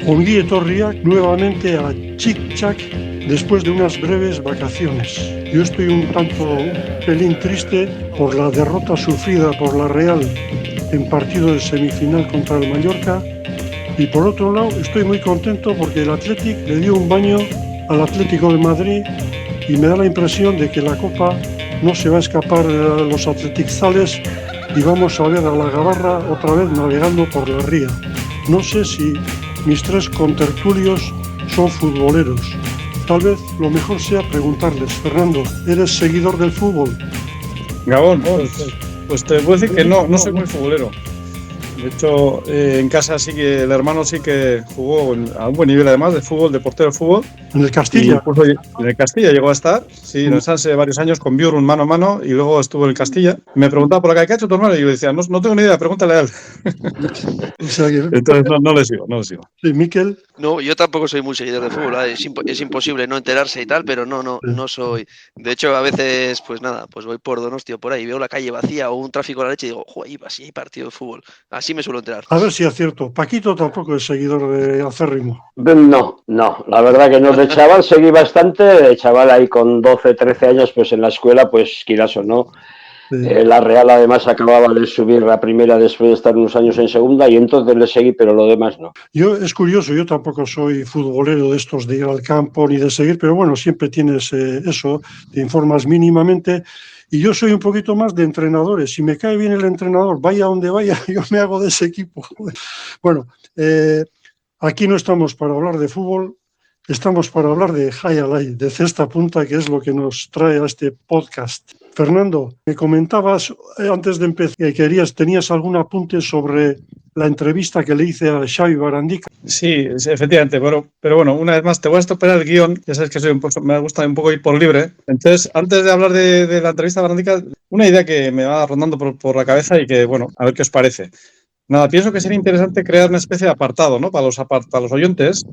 Ongi etorriak nuevamente a Chic Chac después de unas breves vacaciones. Yo estoy un pelín triste por la derrota sufrida por la Real en partido de semifinal contra el Mallorca, y por otro lado estoy muy contento porque el Athletic le dio un baño al Atlético de Madrid y me da la impresión de que la Copa no se va a escapar de los atletizales y vamos a ver a la Gabarra otra vez navegando por la ría. No sé si mis tres contertulios son futboleros. Tal vez lo mejor sea preguntarles. Fernando, ¿eres seguidor del fútbol? Gabón, pues te puedo decir que no soy muy futbolero. De hecho, en casa sí que el hermano sí que jugó a un buen nivel, además de fútbol, de portero de fútbol. ¿En el Castilla? En el Castilla llegó a estar, sí, en el Sanse varios años con Björn mano a mano, y luego estuvo en el Castilla. Me preguntaba por acá, ¿qué ha hecho tu hermano? Y yo decía, no tengo ni idea, pregúntale a él. O sea que... Entonces no le sigo. Sí, Miquel. No, yo tampoco soy muy seguidor de fútbol, ¿vale? Es imposible no enterarse y tal, pero no soy. De hecho, a veces, pues nada, pues voy por Donosti o por ahí, veo la calle vacía o un tráfico a la leche y digo, joder, así hay partido de fútbol. Así me suelo enterar. A ver si es cierto. Paquito tampoco es seguidor de acérrimo. No, la verdad que no. De chaval seguí bastante, de chaval ahí con 12, 13 años, pues en la escuela, pues quieras o no. Sí. La Real además acababa de subir a primera después de estar unos años en segunda y entonces le seguí, pero lo demás no. Es curioso, yo tampoco soy futbolero de estos de ir al campo ni de seguir, pero bueno, siempre tienes eso, te informas mínimamente. Y yo soy un poquito más de entrenadores. Si me cae bien el entrenador, vaya donde vaya, yo me hago de ese equipo. Bueno, aquí no estamos para hablar de fútbol, estamos para hablar de highlight, de cesta punta, que es lo que nos trae a este podcast. Fernando, me comentabas antes de empezar que tenías algún apunte sobre la entrevista que le hice a Xavi Barandica. Sí, efectivamente, pero bueno, una vez más te voy a estropear el guión, ya sabes que me gusta un poco ir por libre. Entonces, antes de hablar de la entrevista a Barandica, una idea que me va rondando por la cabeza y que, bueno, a ver qué os parece. Nada, pienso que sería interesante crear una especie de apartado, ¿no? Para los oyentes,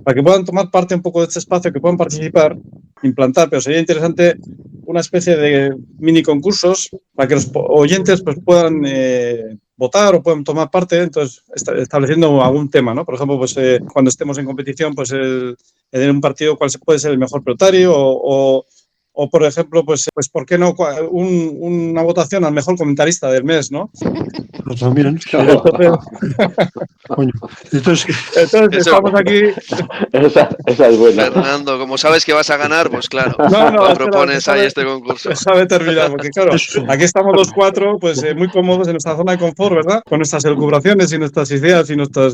para que puedan tomar parte un poco de este espacio, que puedan participar, implantar, pero sería interesante una especie de mini concursos para que los oyentes pues, puedan votar o puedan tomar parte, entonces estableciendo algún tema, ¿no? Por ejemplo, pues cuando estemos en competición, pues en un partido cuál puede ser el mejor pelotario o por ejemplo, pues ¿por qué no una votación al mejor comentarista del mes, ¿no? Pues también, claro. Entonces estamos aquí. Esa es buena. Fernando, como sabes que vas a ganar, pues claro, propones ahí este concurso. Sabe terminar, porque claro, aquí estamos los cuatro, pues muy cómodos en nuestra zona de confort, ¿verdad? Con nuestras elucubraciones y nuestras ideas y nuestras...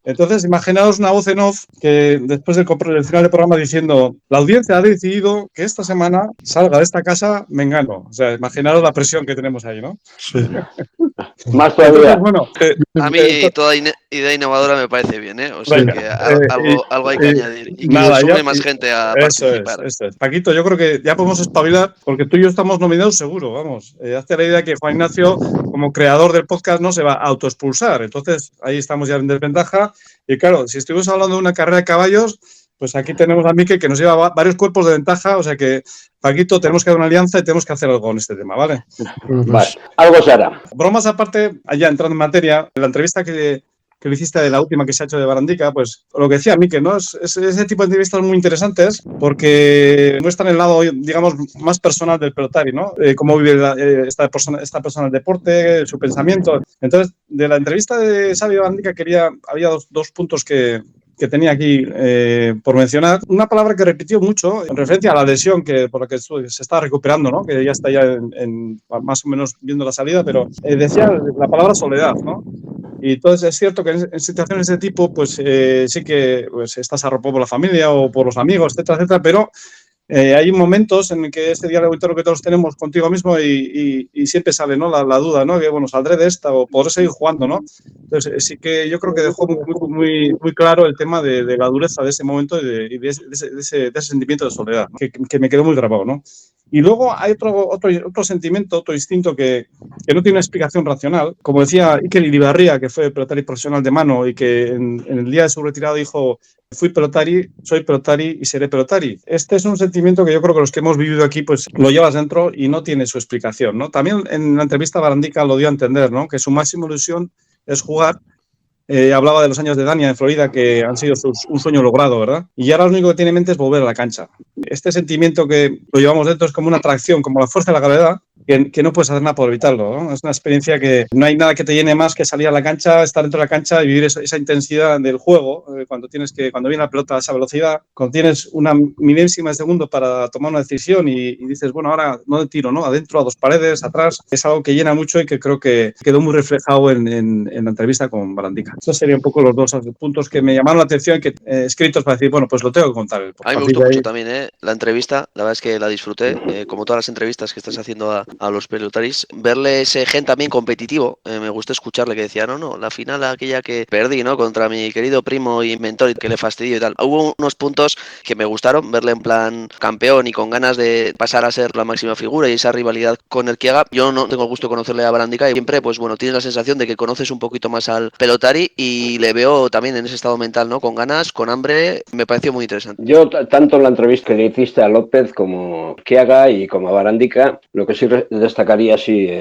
Entonces, imaginaos una voz en off que después del final del programa diciendo, la audiencia ha decidido que esta semana salga de esta casa Mengano. O sea, imaginaos la presión que tenemos ahí, ¿no? Sí. Más todavía. Entonces, bueno, a mí toda idea innovadora me parece bien, ¿eh? O sea, venga, que algo hay que añadir y que sume más gente a participar. Eso es. Paquito, yo creo que ya podemos espabilar porque tú y yo estamos nominados seguro, vamos. Hazte la idea que Juan Ignacio, como creador del podcast, no se va a autoexpulsar. Entonces, ahí estamos ya en desventaja. Y claro, si estuvimos hablando de una carrera de caballos, pues aquí tenemos a Mikel que nos lleva varios cuerpos de ventaja, o sea que, Paquito, tenemos que dar una alianza y tenemos que hacer algo en este tema, ¿vale? Vale, algo se hará. Bromas aparte, allá entrando en materia, en la entrevista que le hiciste de la última que se ha hecho de Barandica, pues lo que decía Mikel, ¿no? Ese tipo de entrevistas muy interesantes porque muestran el lado, digamos, más personal del pelotari, ¿no? Cómo vive esta persona el deporte, su pensamiento. Entonces, de la entrevista de Xavi Barandica había dos puntos que tenía aquí por mencionar. Una palabra que repitió mucho en referencia a la lesión por la que se está recuperando, ¿no? Que ya está más o menos viendo la salida, pero decía la palabra soledad, ¿no? Y entonces es cierto que en situaciones de tipo, pues sí que pues, estás arropado por la familia o por los amigos, etcétera, etcétera, pero hay momentos en que este diálogo interno que todos tenemos contigo mismo y siempre sale, ¿no? la duda, ¿no? Que, bueno, saldré de esta o podré seguir jugando, ¿no? Entonces sí que yo creo que dejó muy claro el tema de la dureza de ese momento y de ese sentimiento de soledad, que me quedó muy grabado, ¿no? Y luego hay otro sentimiento, otro instinto que no tiene una explicación racional. Como decía Iker Iribarría, que fue pelotari profesional de mano y que en el día de su retirada dijo: fui pelotari, soy pelotari y seré pelotari. Este es un sentimiento que yo creo que los que hemos vivido aquí pues lo llevas dentro y no tiene su explicación, ¿no? También en la entrevista Barandica lo dio a entender, ¿no? Que su máxima ilusión es jugar hablaba de los años de Dania en Florida que han sido un sueño logrado, ¿verdad? Y ahora lo único que tiene en mente es volver a la cancha. Este sentimiento que lo llevamos dentro es como una atracción, como la fuerza de la gravedad, que no puedes hacer nada por evitarlo, ¿no? Es una experiencia que no hay nada que te llene más que salir a la cancha, estar dentro de la cancha y vivir esa intensidad del juego, cuando viene la pelota a esa velocidad, cuando tienes una milésima de segundo para tomar una decisión y dices, bueno, ahora no de tiro, ¿no? Adentro, a dos paredes, atrás, es algo que llena mucho y que creo que quedó muy reflejado en la entrevista con Barandica. Esos serían un poco los dos puntos que me llamaron la atención, que escritos para decir, bueno, pues lo tengo que contar. A mí me gustó mucho también la entrevista, la verdad es que la disfruté, como todas las entrevistas que estás haciendo a los pelotaris. Verle ese gen también competitivo, me gustó escucharle que decía, no, la final aquella que perdí, ¿no? Contra mi querido primo y mentor, que le fastidió y tal. Hubo unos puntos que me gustaron, verle en plan campeón y con ganas de pasar a ser la máxima figura y esa rivalidad con el Kiaga. Yo no tengo el gusto de conocerle a Barandica y siempre, pues bueno, tienes la sensación de que conoces un poquito más al pelotari y le veo también en ese estado mental, ¿no? Con ganas, con hambre, me pareció muy interesante. Yo, tanto en la entrevista que le hiciste a López como a Kiaga y como a Barandica, lo que sí destacaría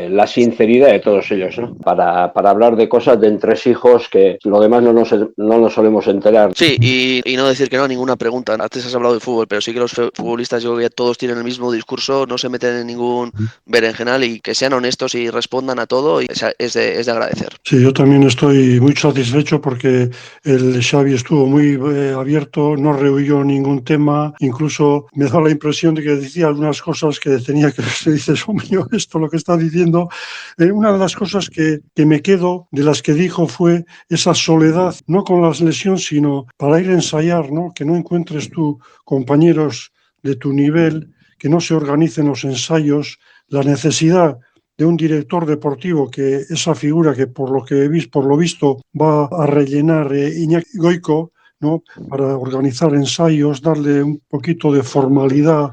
la sinceridad de todos ellos, ¿no? Para hablar de cosas de entresijos que lo demás no nos solemos enterar. Sí, y no decir que no a ninguna pregunta. Antes has hablado de fútbol, pero sí que los futbolistas, yo creo que todos tienen el mismo discurso, no se meten en ningún berenjenal y que sean honestos y respondan a todo, y es de agradecer. Sí, yo también estoy muy satisfecho porque el Xavi estuvo muy abierto, no rehuyó ningún tema, incluso me da la impresión de que decía algunas cosas que tenía que decir, dices, oh mío, esto lo que está diciendo. Una de las cosas que me quedo de las que dijo fue esa soledad, no con las lesiones, sino para ir a ensayar, ¿no? Que no encuentres tú compañeros de tu nivel, que no se organicen los ensayos, la necesidad de un director deportivo, que esa figura que por lo visto va a rellenar Iñaki Goico, ¿no? Para organizar ensayos, darle un poquito de formalidad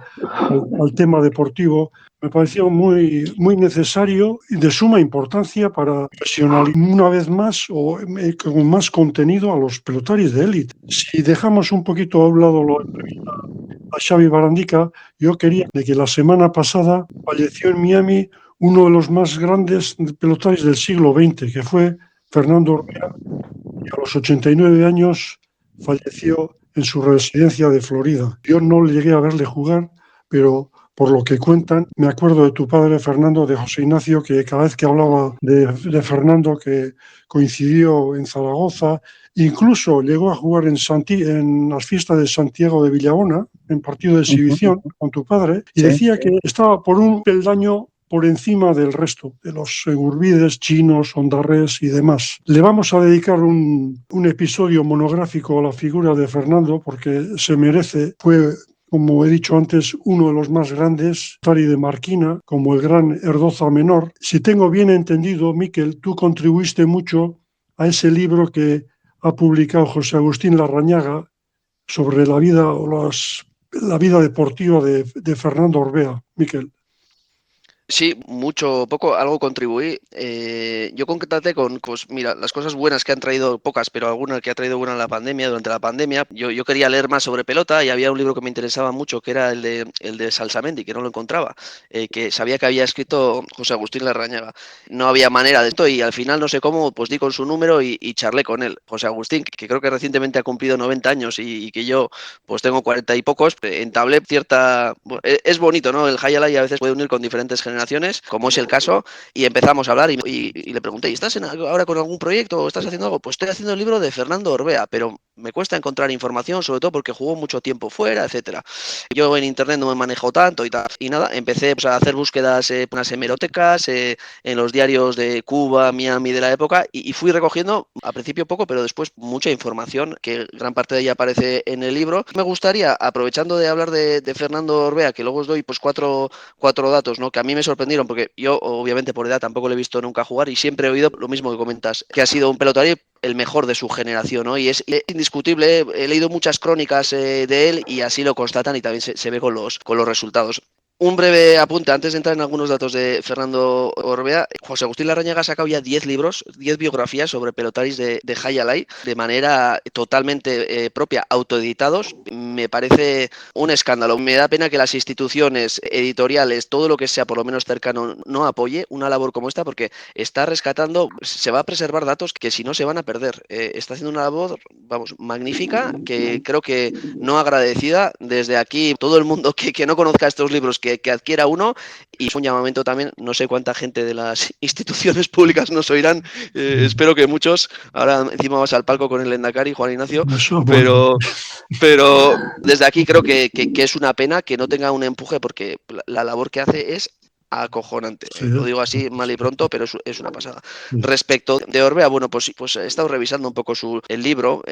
al tema deportivo, me pareció muy, muy necesario y de suma importancia para profesionalizar una vez más o con más contenido a los pelotaris de élite. Si dejamos un poquito a un lado a Xavi Barandica, yo quería de que la semana pasada falleció en Miami uno de los más grandes pelotaris del siglo XX, que fue Fernando Orbea, y a los 89 años falleció en su residencia de Florida. Yo no llegué a verle jugar, pero por lo que cuentan, me acuerdo de tu padre Fernando, de José Ignacio, que cada vez que hablaba de Fernando, que coincidió en Zaragoza, incluso llegó a jugar en las fiestas de Santiago de Villabona, en partido de exhibición con tu padre, y decía que estaba por un peldaño por encima del resto, de los Segurbides, chinos, Ondarrés y demás. Le vamos a dedicar un episodio monográfico a la figura de Fernando porque se merece. Fue, como he dicho antes, uno de los más grandes, Tari de Marquina, como el gran Erdoza Menor. Si tengo bien entendido, Miquel, tú contribuiste mucho a ese libro que ha publicado José Agustín Larrañaga sobre la vida deportiva de Fernando Orbea, Miquel. Sí, mucho, poco, algo contribuí. Yo concreté pues mira, las cosas buenas que han traído, pocas, pero algunas que ha traído buena durante la pandemia. Yo quería leer más sobre pelota y había un libro que me interesaba mucho, que era el de Salsamendi, que no lo encontraba, que sabía que había escrito José Agustín Larrañaga. No había manera de esto y al final no sé cómo, pues di con su número y charlé con él. José Agustín, que creo que recientemente ha cumplido 90 años y que yo pues tengo 40 y pocos, entablé cierta... Bueno, es bonito, ¿no? El Hayalay a veces puede unir con diferentes generaciones, como es el caso, y empezamos a hablar y le pregunté, ¿y estás ahora con algún proyecto o estás haciendo algo? Pues estoy haciendo el libro de Fernando Orbea, pero me cuesta encontrar información, sobre todo porque jugó mucho tiempo fuera, etcétera. Yo en internet no me manejo tanto y tal. Y nada, empecé pues, a hacer búsquedas en unas hemerotecas, en los diarios de Cuba, Miami de la época, y fui recogiendo al principio poco, pero después mucha información, que gran parte de ella aparece en el libro. Me gustaría, aprovechando de hablar de Fernando Orbea, que luego os doy pues cuatro datos, ¿no? Que a mí me sorprendieron, porque yo obviamente por edad tampoco le he visto nunca jugar y siempre he oído lo mismo que comentas, que ha sido un pelotari el mejor de su generación, ¿no? Y es indiscutible, he leído muchas crónicas de él y así lo constatan y también se ve con los resultados. Un breve apunte antes de entrar en algunos datos de Fernando Orbea. José Agustín Larrañaga ha sacado ya 10 libros, 10 biografías sobre pelotaris de Jai Alai de manera totalmente propia, autoeditados. Me parece un escándalo. Me da pena que las instituciones editoriales, todo lo que sea por lo menos cercano, no apoye una labor como esta, porque está rescatando, se va a preservar datos que si no se van a perder. Está haciendo una labor, vamos, magnífica, que creo que no agradecida. Desde aquí, todo el mundo que no conozca estos libros, que adquiera uno, y es un llamamiento también, no sé cuánta gente de las instituciones públicas nos oirán, espero que muchos. Ahora encima vas al palco con el Endacari, Juan Ignacio, Eso, bueno. pero desde aquí creo que es una pena que no tenga un empuje, porque la labor que hace es acojonante. Sí, Lo digo así mal y pronto, pero es una pasada. sí. Respecto de Orbea, bueno, pues he estado revisando un poco el libro,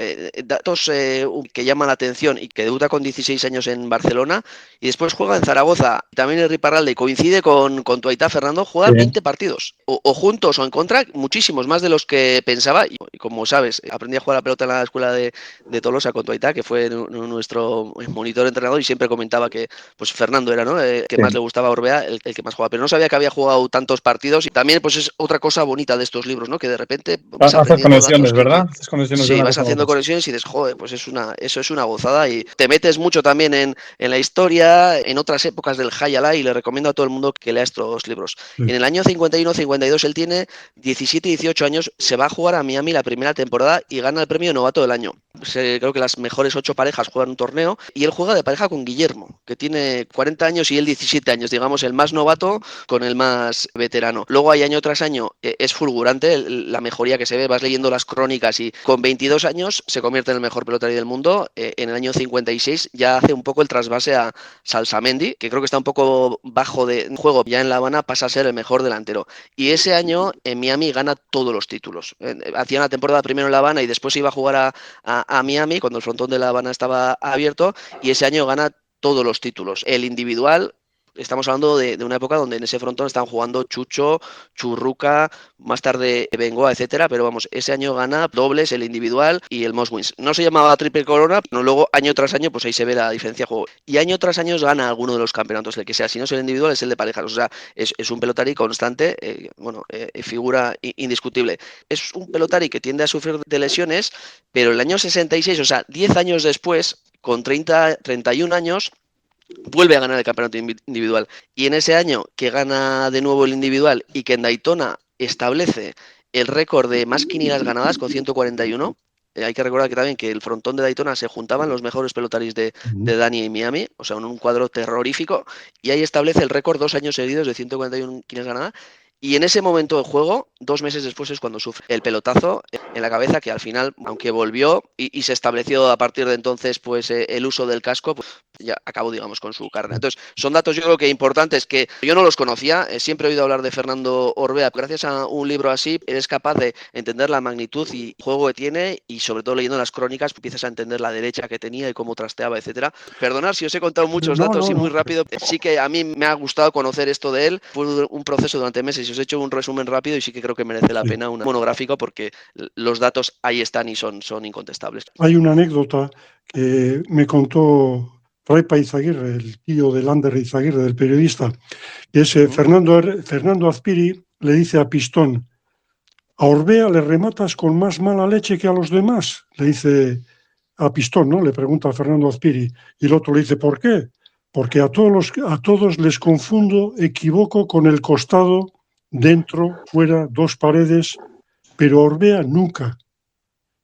datos que llaman la atención, y que debuta con 16 años en Barcelona y después juega en Zaragoza, también en Riparralde, y coincide con tu aita Fernando, juega Sí. 20 partidos, o juntos o en contra, muchísimos más de los que pensaba, y como sabes, aprendí a jugar a la pelota en la escuela de Tolosa con tu aita, que fue nuestro monitor entrenador, y siempre comentaba que pues Fernando era, ¿no?, el que Sí. más le gustaba a Orbea, el que más jugaba, pero no sabía que había jugado tantos partidos. Y también pues es otra cosa bonita de estos libros, ¿no?, que de repente vas Haces aprendiendo conexiones, datos ¿verdad? Haces conexiones de sí, una vas cosa a haciendo otra. conexiones y dices, joder, pues eso es una gozada, y te metes mucho también en la historia, en otras épocas del Jai Alai, y le recomiendo a todo el mundo que lea estos libros. Sí. En el año 51-52 él tiene 17 y 18 años, se va a jugar a Miami la primera temporada y gana el premio novato del año. Creo que las mejores 8 parejas juegan un torneo, y él juega de pareja con Guillermo, que tiene 40 años y él 17 años, digamos, el más novato con el más veterano. Luego hay año tras año, es fulgurante la mejoría que se ve, vas leyendo las crónicas, y con 22 años se convierte en el mejor pelotari del mundo. En el año 56 ya hace un poco el trasvase a Salsamendi, que creo que está un poco bajo de juego, ya en La Habana pasa a ser el mejor delantero. Y ese año en Miami gana todos los títulos. Hacía una temporada primero en La Habana y después iba a jugar a Miami cuando el frontón de La Habana estaba abierto, y ese año gana todos los títulos. El individual, estamos hablando de una época donde en ese frontón estaban jugando Chucho, Churruca, más tarde Bengoa, etcétera, pero vamos, ese año gana dobles, el individual y el Most Wins. No se llamaba Triple Corona, pero luego año tras año pues ahí se ve la diferencia de juego. Y año tras año gana alguno de los campeonatos, el que sea. Si no es el individual, es el de parejas. O sea, es un pelotari constante, figura indiscutible. Es un pelotari que tiende a sufrir de lesiones, pero el año 66, o sea, 10 años después, con 31 años, vuelve a ganar el campeonato individual. Y en ese año que gana de nuevo el individual, y que en Daytona establece el récord de más quinielas ganadas con 141, hay que recordar que también que el frontón de Daytona se juntaban los mejores pelotaris de Dani y Miami, o sea, un cuadro terrorífico, y ahí establece el récord 2 años seguidos de 141 quinielas ganadas. Y en ese momento del juego, 2 meses después, es cuando sufre el pelotazo en la cabeza, que al final, aunque volvió y se estableció a partir de entonces pues el uso del casco, pues ya acabó, digamos, con su carrera. Entonces, son datos yo creo que importantes, que yo no los conocía, siempre he oído hablar de Fernando Orbea. Gracias a un libro así, eres capaz de entender la magnitud y juego que tiene, y sobre todo leyendo las crónicas empiezas a entender la derecha que tenía y cómo trasteaba, etcétera. Perdonad si os he contado muchos datos y muy rápido. Sí que a mí me ha gustado conocer esto de él. Fue un proceso durante meses y os he hecho un resumen rápido, y sí que creo que merece la pena un monográfico, porque los datos ahí están y son incontestables. Hay una anécdota que me contó Repa Izaguirre, el tío de Lander Izaguirre, del periodista, que es Fernando Azpiri le dice a Pistón: a Orbea le rematas con más mala leche que a los demás, le dice a Pistón, ¿no? Le pregunta a Fernando Azpiri, y el otro le dice: ¿por qué? Porque a todos les confundo, equivoco con el costado, dentro, fuera, 2 paredes, pero a Orbea nunca.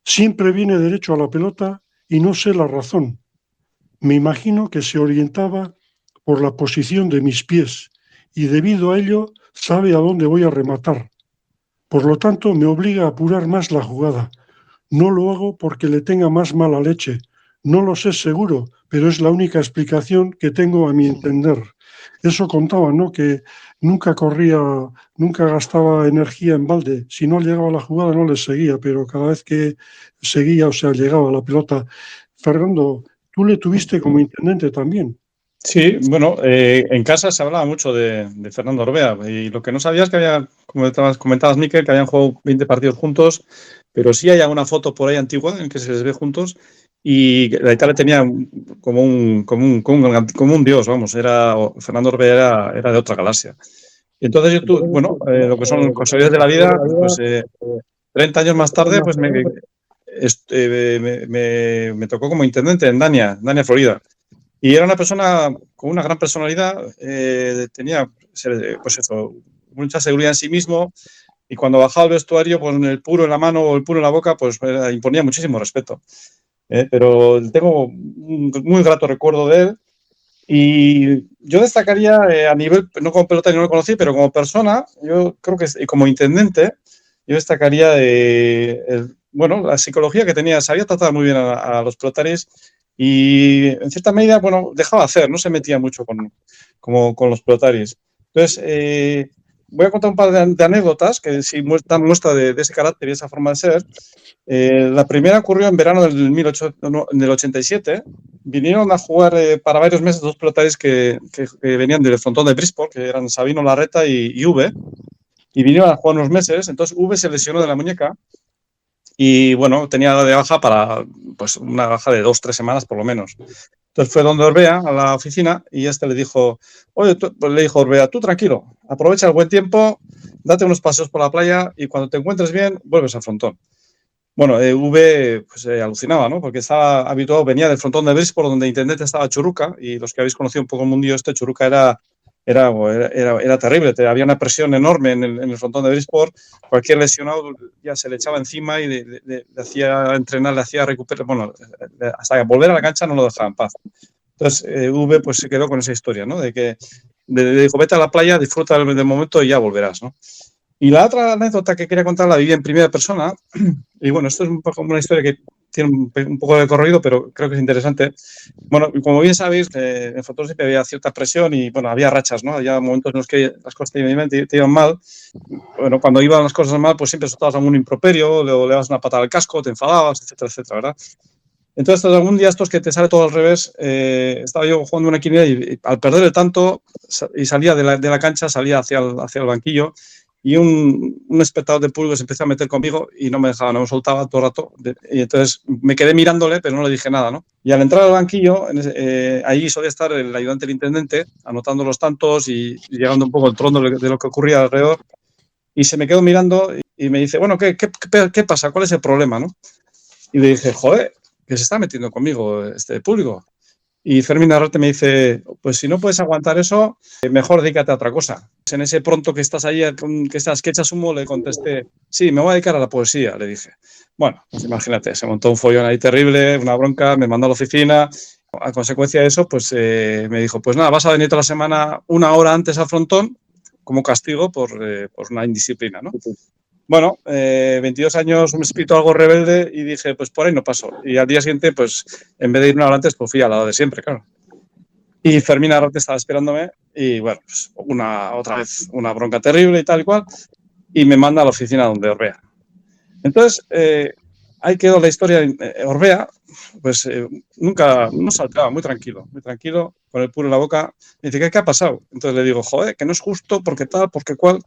Siempre viene derecho a la pelota y no sé la razón. Me imagino que se orientaba por la posición de mis pies, y debido a ello sabe a dónde voy a rematar. Por lo tanto, me obliga a apurar más la jugada. No lo hago porque le tenga más mala leche. No lo sé seguro, pero es la única explicación que tengo a mi entender. Eso contaba, ¿no? Que nunca corría, nunca gastaba energía en balde. Si no llegaba a la jugada no le seguía, pero cada vez que seguía, o sea, llegaba a la pelota. Fernando, tú le tuviste como intendente también. Sí, bueno, en casa se hablaba mucho de Fernando Orbea, y lo que no sabía es que había, como comentabas, Miquel, que habían jugado 20 partidos juntos, pero sí hay alguna foto por ahí antigua en que se les ve juntos, y la Italia tenía como un dios, vamos, Fernando Orbea era de otra galaxia. Y entonces lo que son casualidades de la vida, pues 30 años más tarde, pues me tocó como intendente en Dania, Florida. Y era una persona con una gran personalidad, tenía, pues eso, mucha seguridad en sí mismo, y cuando bajaba al vestuario, pues el puro en la mano o el puro en la boca, pues imponía muchísimo respeto. Pero tengo un muy grato recuerdo de él, y yo destacaría a nivel, no como pelotari no lo conocí, pero como persona, yo creo que y como intendente, yo destacaría la psicología que tenía. Sabía tratar muy bien a los pelotaris y en cierta medida, dejaba hacer, no se metía mucho con los pelotaris. Entonces, voy a contar un par de anécdotas que sí dan muestra de ese carácter y esa forma de ser. La primera ocurrió en verano del 87. Vinieron a jugar para varios meses dos pelotaris que venían del frontón de Bridgeport, que eran Sabino Larreta y V, y vinieron a jugar unos meses. Entonces V se lesionó de la muñeca y tenía de baja para una baja de 2-3 semanas por lo menos. Entonces fue donde Orbea a la oficina y le dijo, oye, le dijo Orbea, tú tranquilo, aprovecha el buen tiempo, date unos paseos por la playa y cuando te encuentres bien, vuelves al frontón. V alucinaba, ¿no? Porque estaba habituado, venía del frontón de Bridgeport, donde intendente estaba Churruca, y los que habéis conocido un poco el mundillo Churruca era terrible. Había una presión enorme en el frontón de Bridgeport. Cualquier lesionado ya se le echaba encima y le hacía entrenar, le hacía recuperar. Hasta volver a la cancha no lo dejaba en paz. Entonces, V se quedó con esa historia, ¿no? De que le dijo, vete a la playa, disfruta del momento y ya volverás, ¿no? Y la otra anécdota que quería contar la viví en primera persona. Y esto es un poco una historia que tiene un poco de corrido, pero creo que es interesante. Como bien sabéis, en frontón siempre había cierta presión y había rachas, ¿no? Había momentos en los que las cosas te iban mal. Cuando iban las cosas mal, pues siempre soltabas algún improperio, le dabas una patada al casco, te enfadabas, etcétera, etcétera, ¿verdad? Entonces, algún día estos que te sale todo al revés, estaba yo jugando una quiniela y al perder el tanto y salía de la cancha, salía hacia el banquillo, y un espectador de público se empezó a meter conmigo y no me dejaba, no me soltaba todo el rato. Y entonces me quedé mirándole, pero no le dije nada, ¿no? Y al entrar al banquillo, ahí solía estar el ayudante del intendente, anotando los tantos y llegando un poco el trono de lo que ocurría alrededor. Y se me quedó mirando y me dice, ¿qué pasa? ¿Cuál es el problema, no? Y le dije, joder, que se está metiendo conmigo este público. Y Fermín Arrate me dice, pues si no puedes aguantar eso, mejor dedícate a otra cosa. En ese pronto que estás allí, que echas humo, le contesté, sí, me voy a dedicar a la poesía, le dije. Pues imagínate, se montó un follón ahí terrible, una bronca, me mandó a la oficina. A consecuencia de eso, me dijo, pues nada, vas a venir toda la semana 1 hora antes al frontón como castigo por una indisciplina, ¿no? 22 años, un espíritu algo rebelde y dije, pues por ahí no paso. Y al día siguiente, en vez de ir 1 hora antes, fui al lado de siempre, claro. Y Fermín Arrate estaba esperándome y, otra vez una bronca terrible y tal y cual, y me manda a la oficina donde Orbea. Entonces, ahí quedó la historia. Orbea, nunca, no saltaba, muy tranquilo, con el puro en la boca. Me dice, ¿qué ha pasado? Entonces le digo, joder, que no es justo, porque tal, porque cual.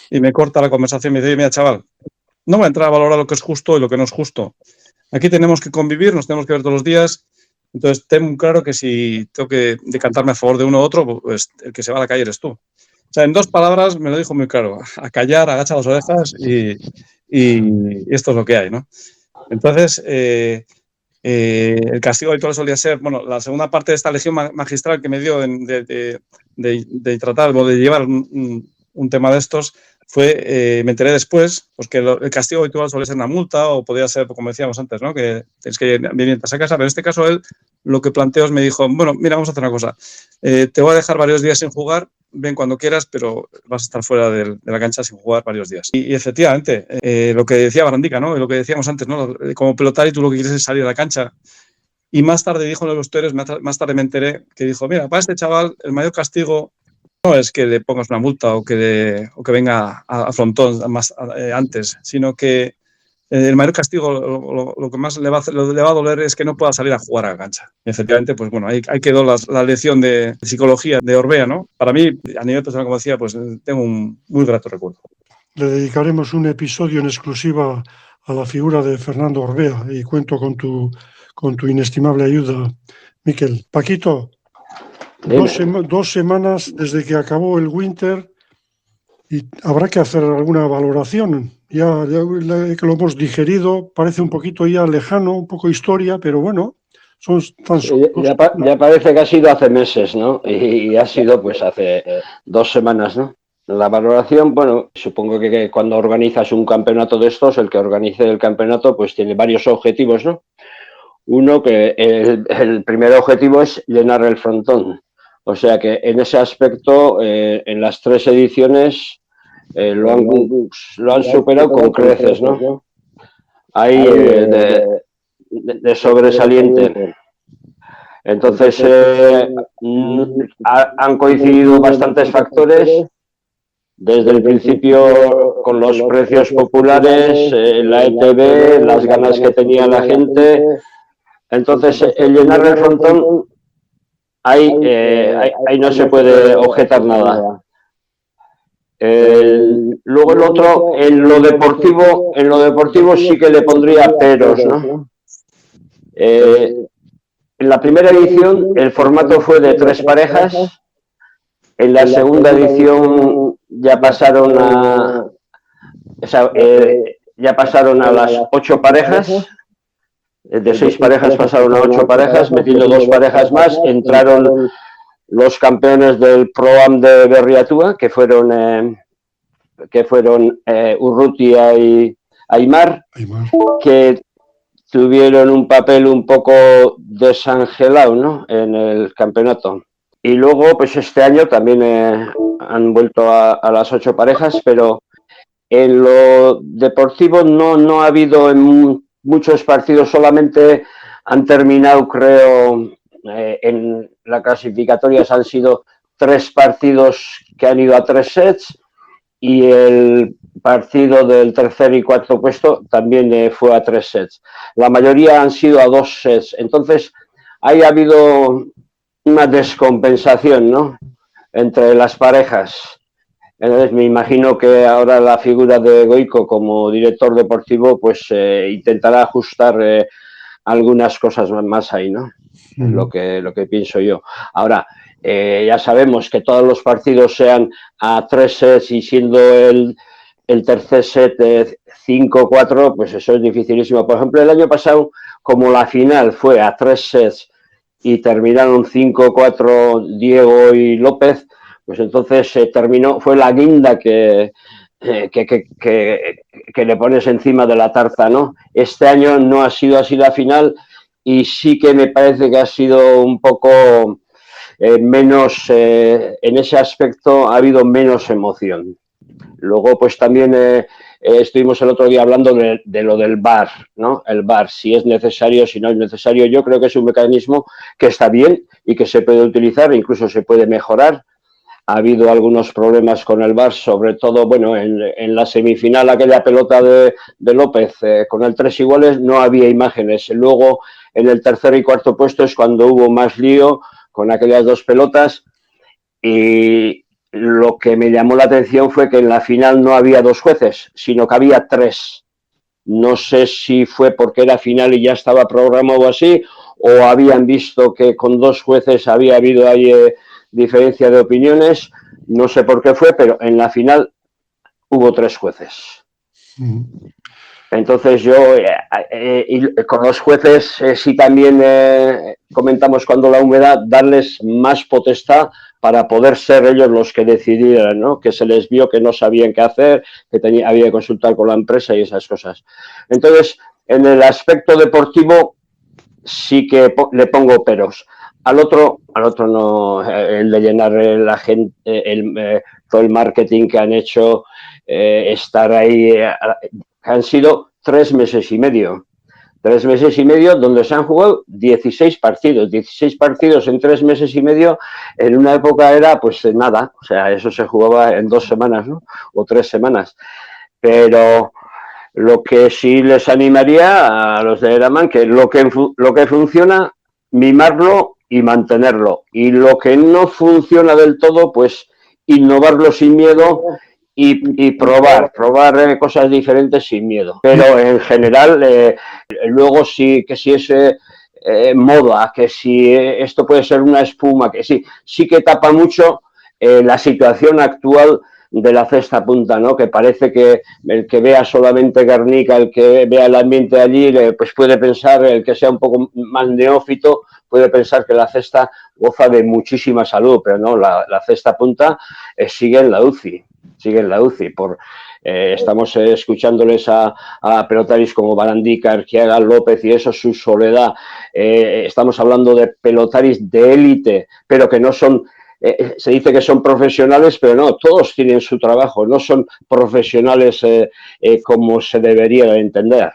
Y me corta la conversación y me dice, mira, chaval, no voy a entrar a valorar lo que es justo y lo que no es justo. Aquí tenemos que convivir, nos tenemos que ver todos los días. Entonces, ten claro que si tengo que decantarme a favor de uno u otro, pues el que se va a la calle eres tú. O sea, en 2 palabras me lo dijo muy claro. A callar, agacha las orejas y esto es lo que hay, ¿no? Entonces, el castigo habitual solía ser, la segunda parte de esta lección magistral que me dio de tratar o de llevar un tema de estos me enteré después, pues que el castigo habitual suele ser una multa o podría ser, como decíamos antes, ¿no? Que tienes que venir a casa, pero en este caso él lo que planteó es, me dijo, mira, vamos a hacer una cosa, te voy a dejar varios días sin jugar, ven cuando quieras, pero vas a estar fuera de la cancha sin jugar varios días. Y efectivamente, lo que decía Barandica, ¿no? Lo que decíamos antes, ¿no? Como pelotari tú lo que quieres es salir a la cancha. Y más tarde dijo en los vestuarios, más tarde me enteré que dijo, mira, para este chaval el mayor castigo no es que le pongas una multa o que venga a frontón antes, sino que el mayor castigo, lo que más le va a doler es que no pueda salir a jugar a la cancha. Y efectivamente, ahí quedó la lección de psicología de Orbea, ¿no? Para mí, a nivel personal, como decía, tengo un muy grato recuerdo. Le dedicaremos un episodio en exclusiva a la figura de Fernando Orbea y cuento con tu con tu inestimable ayuda, Miquel. Paquito, Dime. 2 semanas desde que acabó el Winter y habrá que hacer alguna valoración. Ya que lo hemos digerido, parece un poquito ya lejano, un poco historia, pero bueno, son tan solo ya parece que ha sido hace meses, ¿no? Y ha sido pues hace 2 semanas, ¿no? La valoración, bueno, supongo que cuando organizas un campeonato de estos, el que organice el campeonato pues tiene varios objetivos, ¿no? Uno que el primer objetivo es llenar el frontón. O sea que en ese aspecto, en las 3 ediciones lo han superado con creces, ¿no? Ahí de sobresaliente. Entonces, han coincidido bastantes factores. Desde el principio, con los precios populares, la ETB, las ganas que tenía la gente. Entonces, el llenar el frontón, ahí no se puede objetar nada. Luego el otro, en lo deportivo sí que le pondría peros, ¿no? En la primera edición el formato fue de 3 parejas. En la segunda edición ya pasaron a las 8 parejas. De 6 parejas pasaron a 8 parejas, metiendo 2 parejas más. Entraron los campeones del Pro-Am de Berriatúa, que fueron Urrutia y Aimar, que tuvieron un papel un poco desangelado, ¿no?, en el campeonato. Y luego, pues este año también han vuelto a las 8 parejas, pero en lo deportivo no ha habido en muchos partidos, solamente han terminado, creo, en la clasificatoria han sido 3 partidos que han ido a 3 sets, y el partido del tercer y cuarto puesto también fue a 3 sets. La mayoría han sido a 2 sets. Entonces, ahí ha habido una descompensación, ¿no?, entre las parejas. Entonces, me imagino que ahora la figura de Goico como director deportivo pues intentará ajustar algunas cosas más ahí, ¿no? Lo que pienso yo. Ahora, ya sabemos que todos los partidos sean a 3 sets y siendo el tercer set 5-4, pues eso es dificilísimo. Por ejemplo, el año pasado, como la final fue a 3 sets y terminaron 5-4 Diego y López, pues entonces fue la guinda que le pones encima de la tarta, ¿no? Este año no ha sido así la final, y sí que me parece que ha sido un poco menos, en ese aspecto ha habido menos emoción. Luego, pues también estuvimos el otro día hablando de lo del VAR, ¿no? El VAR, si es necesario, si no es necesario. Yo creo que es un mecanismo que está bien y que se puede utilizar, incluso se puede mejorar. Ha habido algunos problemas con el VAR, sobre todo, bueno, en la semifinal, aquella pelota de López, con el 3 iguales, no había imágenes. Luego, en el tercer y cuarto puesto es cuando hubo más lío con aquellas 2 pelotas, y lo que me llamó la atención fue que en la final no había 2 jueces, sino que había 3. No sé si fue porque era final y ya estaba programado así, o habían visto que con 2 jueces había habido ahí diferencia de opiniones. No sé por qué fue, pero en la final hubo 3 jueces. Entonces yo, con los jueces, sí también comentamos cuando la humedad, darles más potestad para poder ser ellos los que decidieran, ¿no? Que se les vio que no sabían qué hacer, que había que consultar con la empresa y esas cosas. Entonces, en el aspecto deportivo sí que le pongo peros. Al otro no, el de llenar la gente, todo el marketing que han hecho, estar ahí, han sido 3 meses y medio. 3 meses y medio donde se han jugado 16 partidos. 16 partidos en 3 meses y medio, en una época era pues nada. O sea, eso se jugaba en 2 semanas, ¿no? O 3 semanas. Pero lo que sí les animaría a los de Eraman, que lo que funciona, mimarlo y mantenerlo. Y lo que no funciona del todo, pues innovarlo sin miedo y probar cosas diferentes sin miedo. Pero en general, luego sí que si es moda, que si esto puede ser una espuma, que sí que tapa mucho la situación actual de la cesta punta, ¿no? Que parece que el que vea solamente Guernica, el que vea el ambiente allí, pues puede pensar, el que sea un poco más neófito, puede pensar que la cesta goza de muchísima salud, pero no, la cesta punta sigue en la UCI, estamos escuchándoles a pelotaris como Barandica, Arqueaga, López y eso, su soledad. Estamos hablando de pelotaris de élite, pero que no son... se dice que son profesionales, pero no, todos tienen su trabajo, no son profesionales como se debería de entender.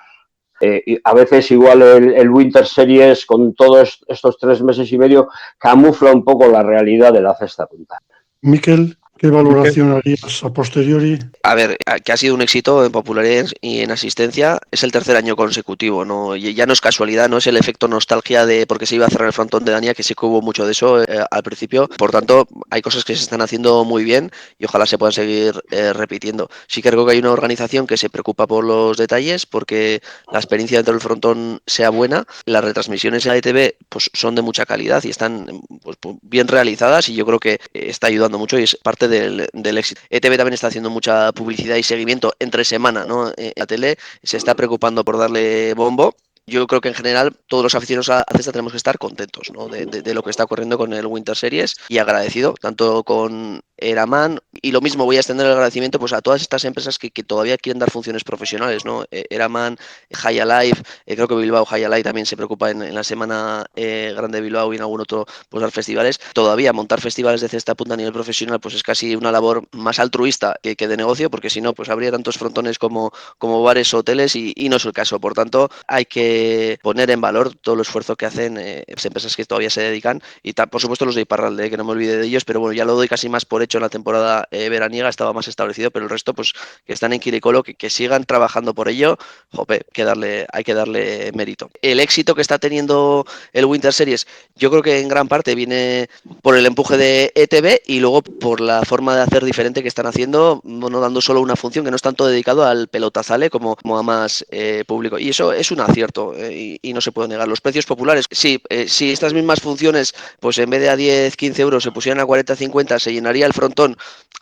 A veces igual el Winter Series con todos estos 3 meses y medio camufla un poco la realidad de la cesta punta. Miquel, ¿qué valoración harías a posteriori? A ver, que ha sido un éxito en popularidad y en asistencia, es el tercer año consecutivo, ¿no? Y ya no es casualidad, no es el efecto nostalgia de porque se iba a cerrar el frontón de Dania, que sí que hubo mucho de eso al principio. Por tanto, hay cosas que se están haciendo muy bien y ojalá se puedan seguir repitiendo. Sí que creo que hay una organización que se preocupa por los detalles, porque la experiencia dentro del frontón sea buena. Las retransmisiones en la ETV pues, son de mucha calidad y están pues, bien realizadas, y yo creo que está ayudando mucho y es parte del éxito. ETV también está haciendo mucha publicidad y seguimiento entre semana, ¿no? La tele se está preocupando por darle bombo. Yo creo que en general todos los aficionados a cesta tenemos que estar contentos, ¿no? de lo que está ocurriendo con el Winter Series, y agradecido tanto con Eraman, y lo mismo voy a extender el agradecimiento pues a todas estas empresas que todavía quieren dar funciones profesionales, ¿no? Eraman, High Alive, creo que Bilbao High Alive también se preocupa en la semana grande de Bilbao y en algún otro pues dar festivales. Todavía montar festivales de cesta punta a nivel profesional pues es casi una labor más altruista que de negocio, porque si no pues habría tantos frontones como bares o hoteles y no es el caso. Por tanto, hay que poner en valor todo el esfuerzo que hacen las empresas que todavía se dedican, y por supuesto los de Iparralde, que no me olvide de ellos, pero bueno, ya lo doy casi más por hecho. En la temporada veraniega estaba más establecido, pero el resto pues que están en Quiricolo, que sigan trabajando por ello. Jope, hay que darle mérito. El éxito que está teniendo el Winter Series, yo creo que en gran parte viene por el empuje de ETV y luego por la forma de hacer diferente que están haciendo, no dando solo una función, que no es tanto dedicado al pelotazale como a más público. Y eso es un acierto y no se puede negar. Los precios populares, sí, si estas mismas funciones, pues en vez de a 10, 15 euros se pusieran a 40, 50, se llenaría el frontón.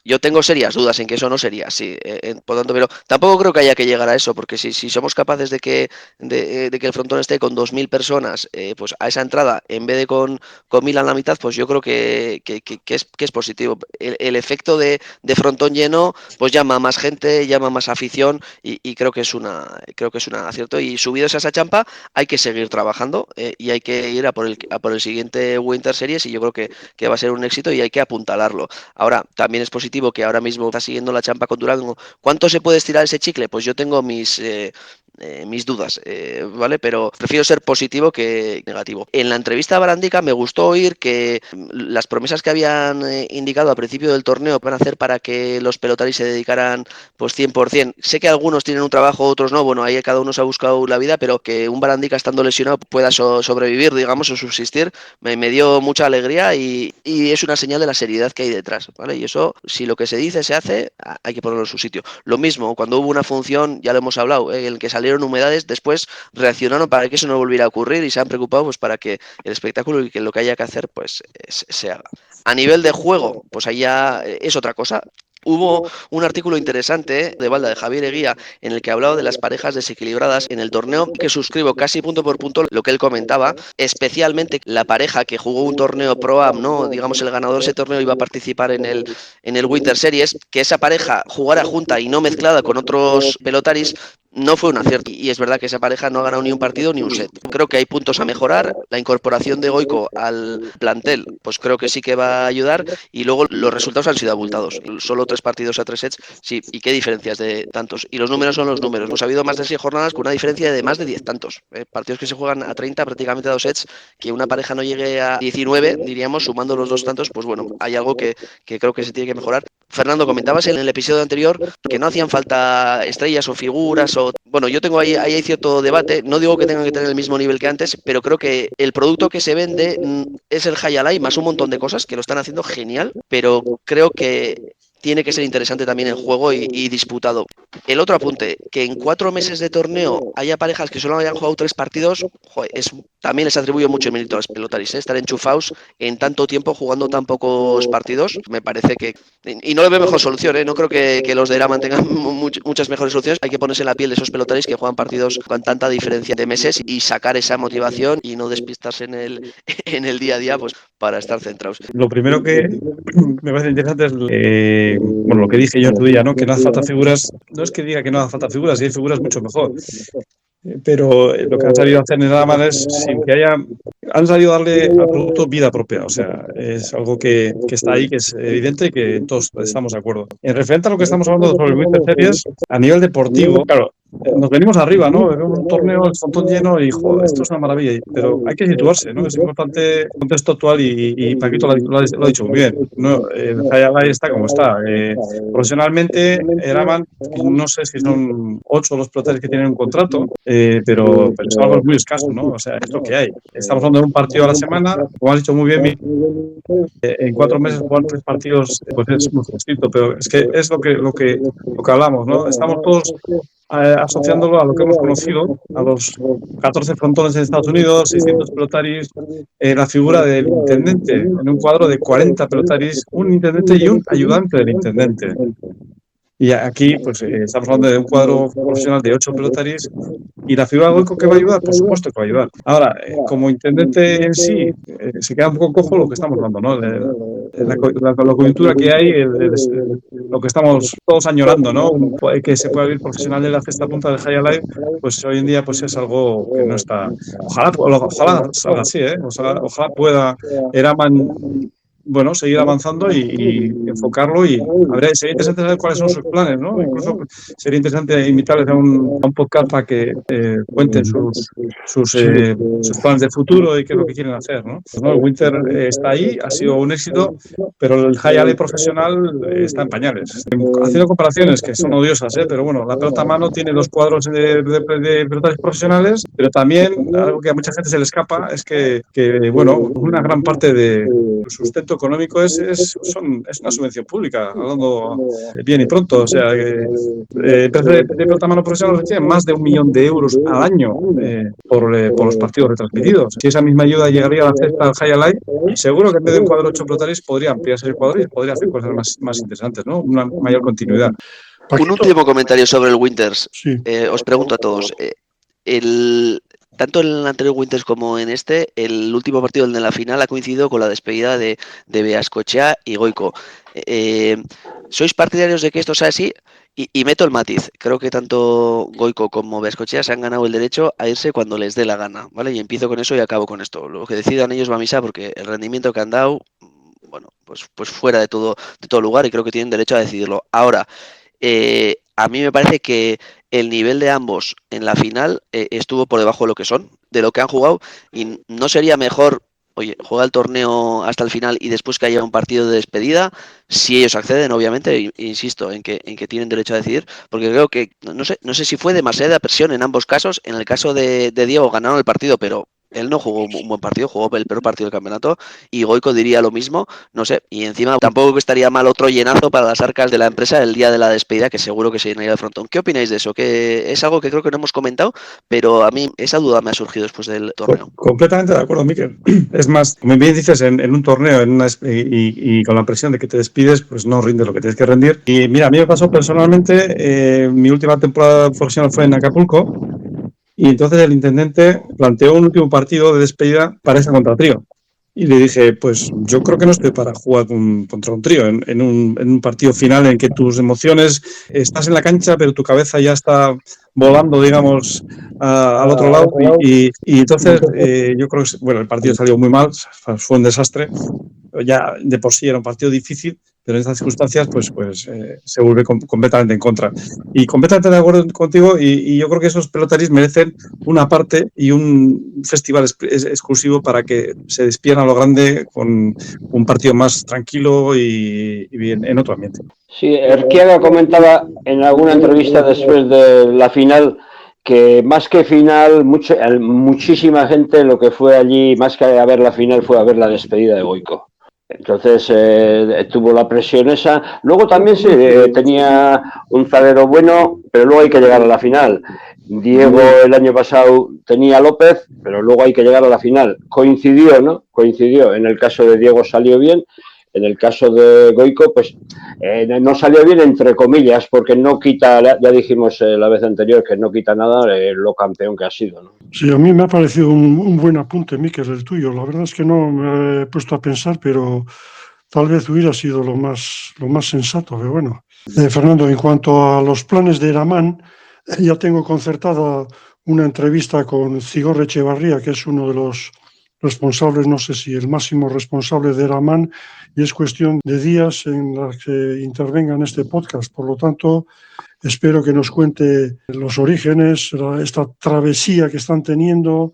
Yo tengo serias dudas en que eso no sería así. Por tanto, pero tampoco creo que haya que llegar a eso, porque si somos capaces de que el frontón esté con 2.000 personas, pues a esa entrada, en vez de con 1.000 a la mitad, pues yo creo que es positivo. El efecto de frontón lleno, pues llama a más gente, llama a más afición, y creo que es un acierto. Y subidos a esa champa, hay que seguir trabajando y hay que ir a por el siguiente Winter Series, y yo creo que va a ser un éxito y hay que apuntalarlo. Ahora, también es positivo que ahora mismo está siguiendo la champa con Durango. ¿Cuánto se puede estirar ese chicle? Pues yo tengo mis dudas, ¿vale? Pero prefiero ser positivo que negativo. En la entrevista a Barandica me gustó oír que las promesas que habían indicado al principio del torneo van a hacer para que los pelotaris se dedicaran pues 100%. Sé que algunos tienen un trabajo, otros no, bueno, ahí cada uno se ha buscado la vida, pero que un Barandica estando lesionado pueda sobrevivir, digamos, o subsistir, me dio mucha alegría, y es una señal de la seriedad que hay detrás, ¿vale? Y eso, si lo que se dice se hace, hay que ponerlo en su sitio. Lo mismo, cuando hubo una función, ya lo hemos hablado, en el que salieron humedades, después reaccionaron para que eso no volviera a ocurrir y se han preocupado pues para que el espectáculo y que lo que haya que hacer pues se haga. A nivel de juego, pues ahí ya es otra cosa. Hubo un artículo interesante de Balda, de Javier Eguía, en el que hablaba de las parejas desequilibradas en el torneo, que suscribo casi punto por punto lo que él comentaba, especialmente la pareja que jugó un torneo Pro-Am, ¿no? Digamos, el ganador de ese torneo iba a participar en el Winter Series, que esa pareja jugara junta y no mezclada con otros pelotaris, no fue un acierto, y es verdad que esa pareja no ha ganado ni un partido ni un set. Creo que hay puntos a mejorar. La incorporación de Goico al plantel, pues creo que sí que va a ayudar, y luego los resultados han sido abultados. Solo 3 partidos a 3 sets, sí, y qué diferencias de tantos. Y los números son los números. Pues ha habido más de 6 jornadas con una diferencia de más de 10 tantos. Partidos que se juegan a 30, prácticamente a 2 sets, que una pareja no llegue a 19, diríamos, sumando los 2 tantos, pues bueno, hay algo que creo que se tiene que mejorar. Fernando, comentabas en el episodio anterior que no hacían falta estrellas o figuras o... Bueno, yo tengo ahí hay cierto debate. No digo que tengan que tener el mismo nivel que antes, pero creo que el producto que se vende es el High Alive más un montón de cosas que lo están haciendo genial, pero creo que tiene que ser interesante también el juego y disputado. El otro apunte, que en 4 meses de torneo haya parejas que solo hayan jugado 3 partidos, joder, también les atribuye mucho mérito a los pelotaris, ¿eh? Estar enchufados en tanto tiempo jugando tan pocos partidos, me parece que... Y no le veo mejor solución, ¿eh? No creo que los de Eraman tengan muchas mejores soluciones. Hay que ponerse en la piel de esos pelotaris que juegan partidos con tanta diferencia de meses y sacar esa motivación y no despistarse en el día a día, pues para estar centrados. Lo primero que me parece interesante es bueno, lo que dije yo en tu día, ¿no? Que no hace falta figuras, no es que diga que no hace falta figuras, si hay figuras mucho mejor. Pero lo que han sabido hacer en Eraman es, sin que han sabido darle al producto vida propia. O sea, es algo que está ahí, que es evidente y que todos estamos de acuerdo. En referente a lo que estamos hablando sobre el Winter Series, a nivel deportivo, claro, nos venimos arriba, ¿no? Vemos un torneo, el frontón lleno y, joder, esto es una maravilla. Pero hay que situarse, ¿no? Es importante el contexto actual y Paquito lo ha dicho muy bien, ¿no? El Highlight está como está. Profesionalmente, Eraman, no sé si son 8 los pelotaris que tienen un contrato, pero es algo muy escaso, ¿no? O sea, es lo que hay. Estamos hablando de un partido a la semana, como has dicho muy bien, en 4 meses jugar 3 partidos, pues es muy justito, pero es que es lo que hablamos, ¿no? Estamos todos asociándolo a lo que hemos conocido, a los 14 frontones en Estados Unidos, 600 pelotaris, la figura del intendente en un cuadro de 40 pelotaris, un intendente y un ayudante del intendente. Y aquí, pues estamos hablando de un cuadro profesional de 8 pelotaris y la figura de Goico, ¿que va a ayudar? Por supuesto que va a ayudar. Ahora, como intendente en sí, se queda un poco cojo lo que estamos hablando, ¿no? La coyuntura que hay, lo que estamos todos añorando, ¿no? Que se pueda vivir profesional de la cesta punta del High Alive, pues hoy en día pues es algo que no está... Ojalá salga así, ¿eh? Ojalá pueda Eraman, bueno, seguir avanzando y enfocarlo y sería interesante saber cuáles son sus planes, ¿no? Incluso sería interesante invitarles a un podcast para que cuenten sus planes de futuro y qué es lo que quieren hacer, ¿no? Pues, ¿no? El Winter está ahí, ha sido un éxito, pero el High Alley profesional está en pañales. Haciendo comparaciones que son odiosas, pero bueno, la pelota a mano tiene 2 cuadros de pelotaris profesionales, pero también algo que a mucha gente se le escapa es que bueno, una gran parte de sustento económico es una subvención pública, hablando bien y pronto. O sea, empresas de pelota mano profesional reciben más de 1 millón de euros al año por los partidos retransmitidos. Si esa misma ayuda llegaría a la cesta al High Alive, seguro que en vez de un cuadro 8 pelotaris podría ampliarse el cuadro y podría hacer cosas más interesantes, ¿no? Una mayor continuidad. Un último comentario sobre el Winters. Sí. Os pregunto a todos. Tanto en el anterior Winters como en este, el último partido, el de la final, ha coincidido con la despedida de Beaskoetxea y Goico. ¿Sois partidarios de que esto sea así? Y meto el matiz. Creo que tanto Goico como Beaskoetxea se han ganado el derecho a irse cuando les dé la gana, ¿vale? Y empiezo con eso y acabo con esto. Lo que decidan ellos va a misa porque el rendimiento que han dado, bueno, pues fuera de todo lugar y creo que tienen derecho a decidirlo. Ahora, a mí me parece que el nivel de ambos en la final estuvo por debajo de lo que son, de lo que han jugado, y no sería mejor, oye, juega el torneo hasta el final y después que haya un partido de despedida, si ellos acceden, obviamente, insisto, en que tienen derecho a decidir, porque creo que, no sé si fue demasiada presión en ambos casos. En el caso de Diego ganaron el partido, pero él no jugó un buen partido, jugó el peor partido del campeonato, y Goico diría lo mismo, no sé, y encima tampoco estaría mal otro llenazo para las arcas de la empresa el día de la despedida, que seguro que se llenaría el frontón. ¿Qué opináis de eso? Que es algo que creo que no hemos comentado, pero a mí esa duda me ha surgido después del torneo. Completamente de acuerdo, Miquel. Es más, como bien dices, en un torneo y con la presión de que te despides, pues no rindes lo que tienes que rendir. Y mira, a mí me pasó personalmente, mi última temporada profesional fue en Acapulco, y entonces el intendente planteó un último partido de despedida para esa contra trío. Y le dije, pues yo creo que no estoy para jugar contra un trío en un partido final en que tus emociones, estás en la cancha, pero tu cabeza ya está volando, digamos, al otro lado. Y entonces yo creo que, bueno, el partido salió muy mal, fue un desastre. Ya de por sí era un partido difícil, pero en estas circunstancias pues se vuelve completamente en contra. Y completamente de acuerdo contigo, y yo creo que esos pelotaris merecen una parte y un festival exclusivo para que se despierten a lo grande con un partido más tranquilo y bien en otro ambiente. Sí, Erquiaga comentaba en alguna entrevista después de la final que más que final, muchísima gente lo que fue allí, más que a ver la final, fue a ver la despedida de Goico. Entonces tuvo la presión esa. Luego también sí, tenía un zaguero bueno, pero luego hay que llegar a la final. Diego el año pasado tenía a López, pero luego hay que llegar a la final. Coincidió, ¿no? Coincidió. En el caso de Diego salió bien. En el caso de Goico, pues no salió bien entre comillas, porque no quita, ya dijimos la vez anterior, que no quita nada lo campeón que ha sido, ¿no? Sí, a mí me ha parecido un buen apunte, Mikel, el tuyo. La verdad es que no me he puesto a pensar, pero tal vez hubiera sido lo más sensato, pero bueno. Fernando, en cuanto a los planes de Eraman, ya tengo concertada una entrevista con Zigor Echevarría, que es uno de los responsables, no sé si el máximo responsable de Eraman, y es cuestión de días en las que intervenga en este podcast. Por lo tanto, espero que nos cuente los orígenes, esta travesía que están teniendo,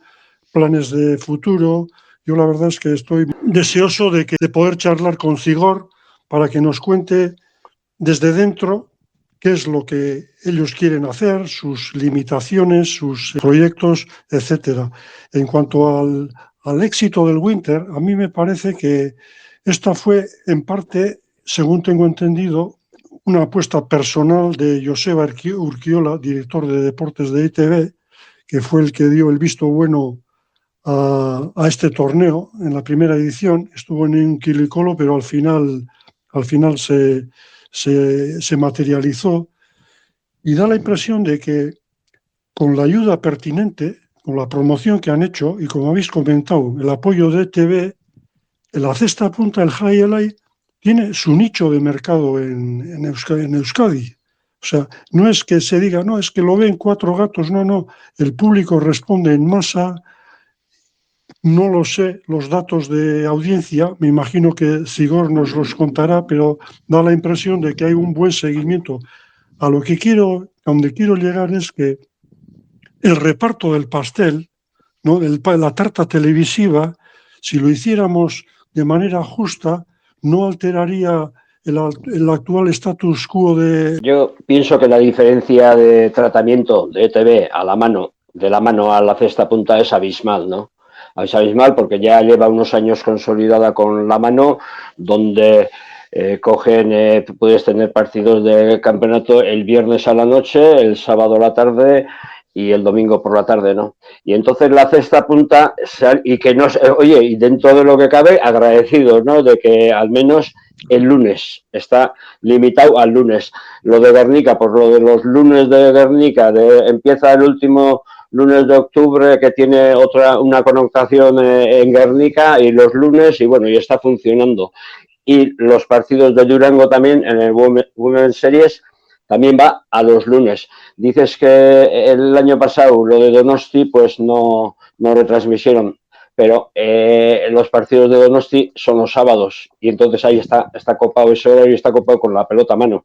planes de futuro. Yo la verdad es que estoy deseoso de poder charlar con Zigor para que nos cuente desde dentro qué es lo que ellos quieren hacer, sus limitaciones, sus proyectos, etcétera. En cuanto al éxito del Winter, a mí me parece que esta fue en parte, según tengo entendido, una apuesta personal de Joseba Urquiola, director de deportes de ITV, que fue el que dio el visto bueno a este torneo en la primera edición. Estuvo en un quilicolo, pero al final se materializó, y da la impresión de que con la ayuda pertinente, con la promoción que han hecho y, como habéis comentado, el apoyo de ETV, la cesta punta, el highlight, tiene su nicho de mercado en Euskadi. O sea, no es que se diga, no, es que lo ven 4 gatos, no, el público responde en masa. No lo sé, los datos de audiencia, me imagino que Sigor nos los contará, pero da la impresión de que hay un buen seguimiento. A donde quiero llegar es que el reparto del pastel, ¿no? La tarta televisiva, si lo hiciéramos de manera justa, no alteraría el actual status quo de... Yo pienso que la diferencia de tratamiento de ETV de la mano a la cesta punta es abismal, ¿no? Es abismal porque ya lleva unos años consolidada con la mano, donde puedes tener partidos de campeonato el viernes a la noche, el sábado a la tarde y el domingo por la tarde, ¿no? Y entonces la cesta punta, y que no, oye, y dentro de lo que cabe, agradecidos, ¿no? De que al menos el lunes está limitado al lunes. Lo de Guernica, por lo de los lunes de Guernica, empieza el último lunes de octubre, que tiene una connotación en Guernica, y los lunes, y bueno, y está funcionando. Y los partidos de Durango también en el Women's Series también va a los lunes. Dices que el año pasado lo de Donosti pues no retransmitieron, pero los partidos de Donosti son los sábados, y entonces ahí está copado ese horario, está copado con la pelota a mano.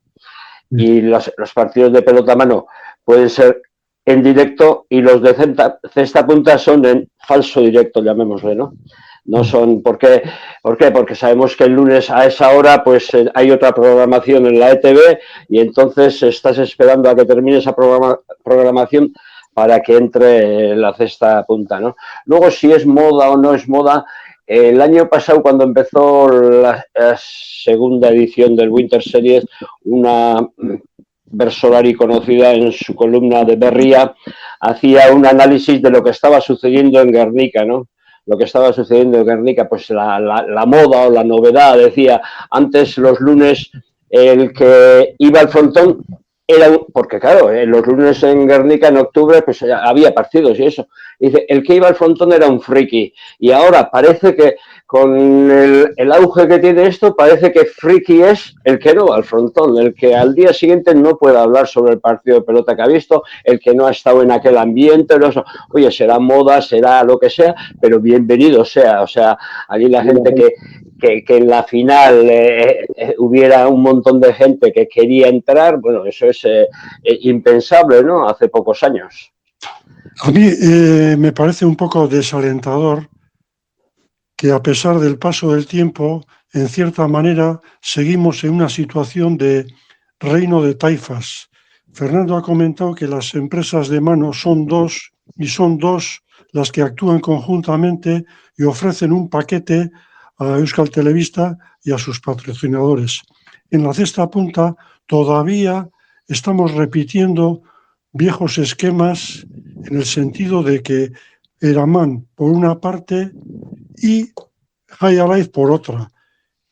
Y los partidos de pelota a mano pueden ser en directo, y los de cesta punta son en falso directo, llamémosle, ¿no? No son, ¿por qué? Porque sabemos que el lunes a esa hora pues hay otra programación en la ETV, y entonces estás esperando a que termine esa programación para que entre la cesta punta, ¿no? Luego, si es moda o no es moda, el año pasado, cuando empezó la segunda edición del Winter Series, una Versolari conocida en su columna de Berría hacía un análisis de lo que estaba sucediendo en Guernica, ¿no? Lo que estaba sucediendo en Guernica, pues la moda o la novedad, decía, antes los lunes el que iba al frontón era, porque claro, los lunes en Guernica en octubre pues había partidos y eso. Dice, el que iba al frontón era un friki, y ahora parece que con el auge que tiene esto, parece que friki es el que no va al frontón, el que al día siguiente no puede hablar sobre el partido de pelota que ha visto, el que no ha estado en aquel ambiente. Oye, será moda, será lo que sea, pero bienvenido sea. O sea, allí la gente que en la final hubiera un montón de gente que quería entrar, bueno, eso es impensable, ¿no? Hace pocos años. A mí me parece un poco desalentador que, a pesar del paso del tiempo, en cierta manera seguimos en una situación de reino de taifas. Fernando ha comentado que las empresas de mano son dos, y son dos las que actúan conjuntamente y ofrecen un paquete a Euskal Telebista y a sus patrocinadores. En la cesta punta todavía estamos repitiendo viejos esquemas en el sentido de que Eraman por una parte y High Alive por otra.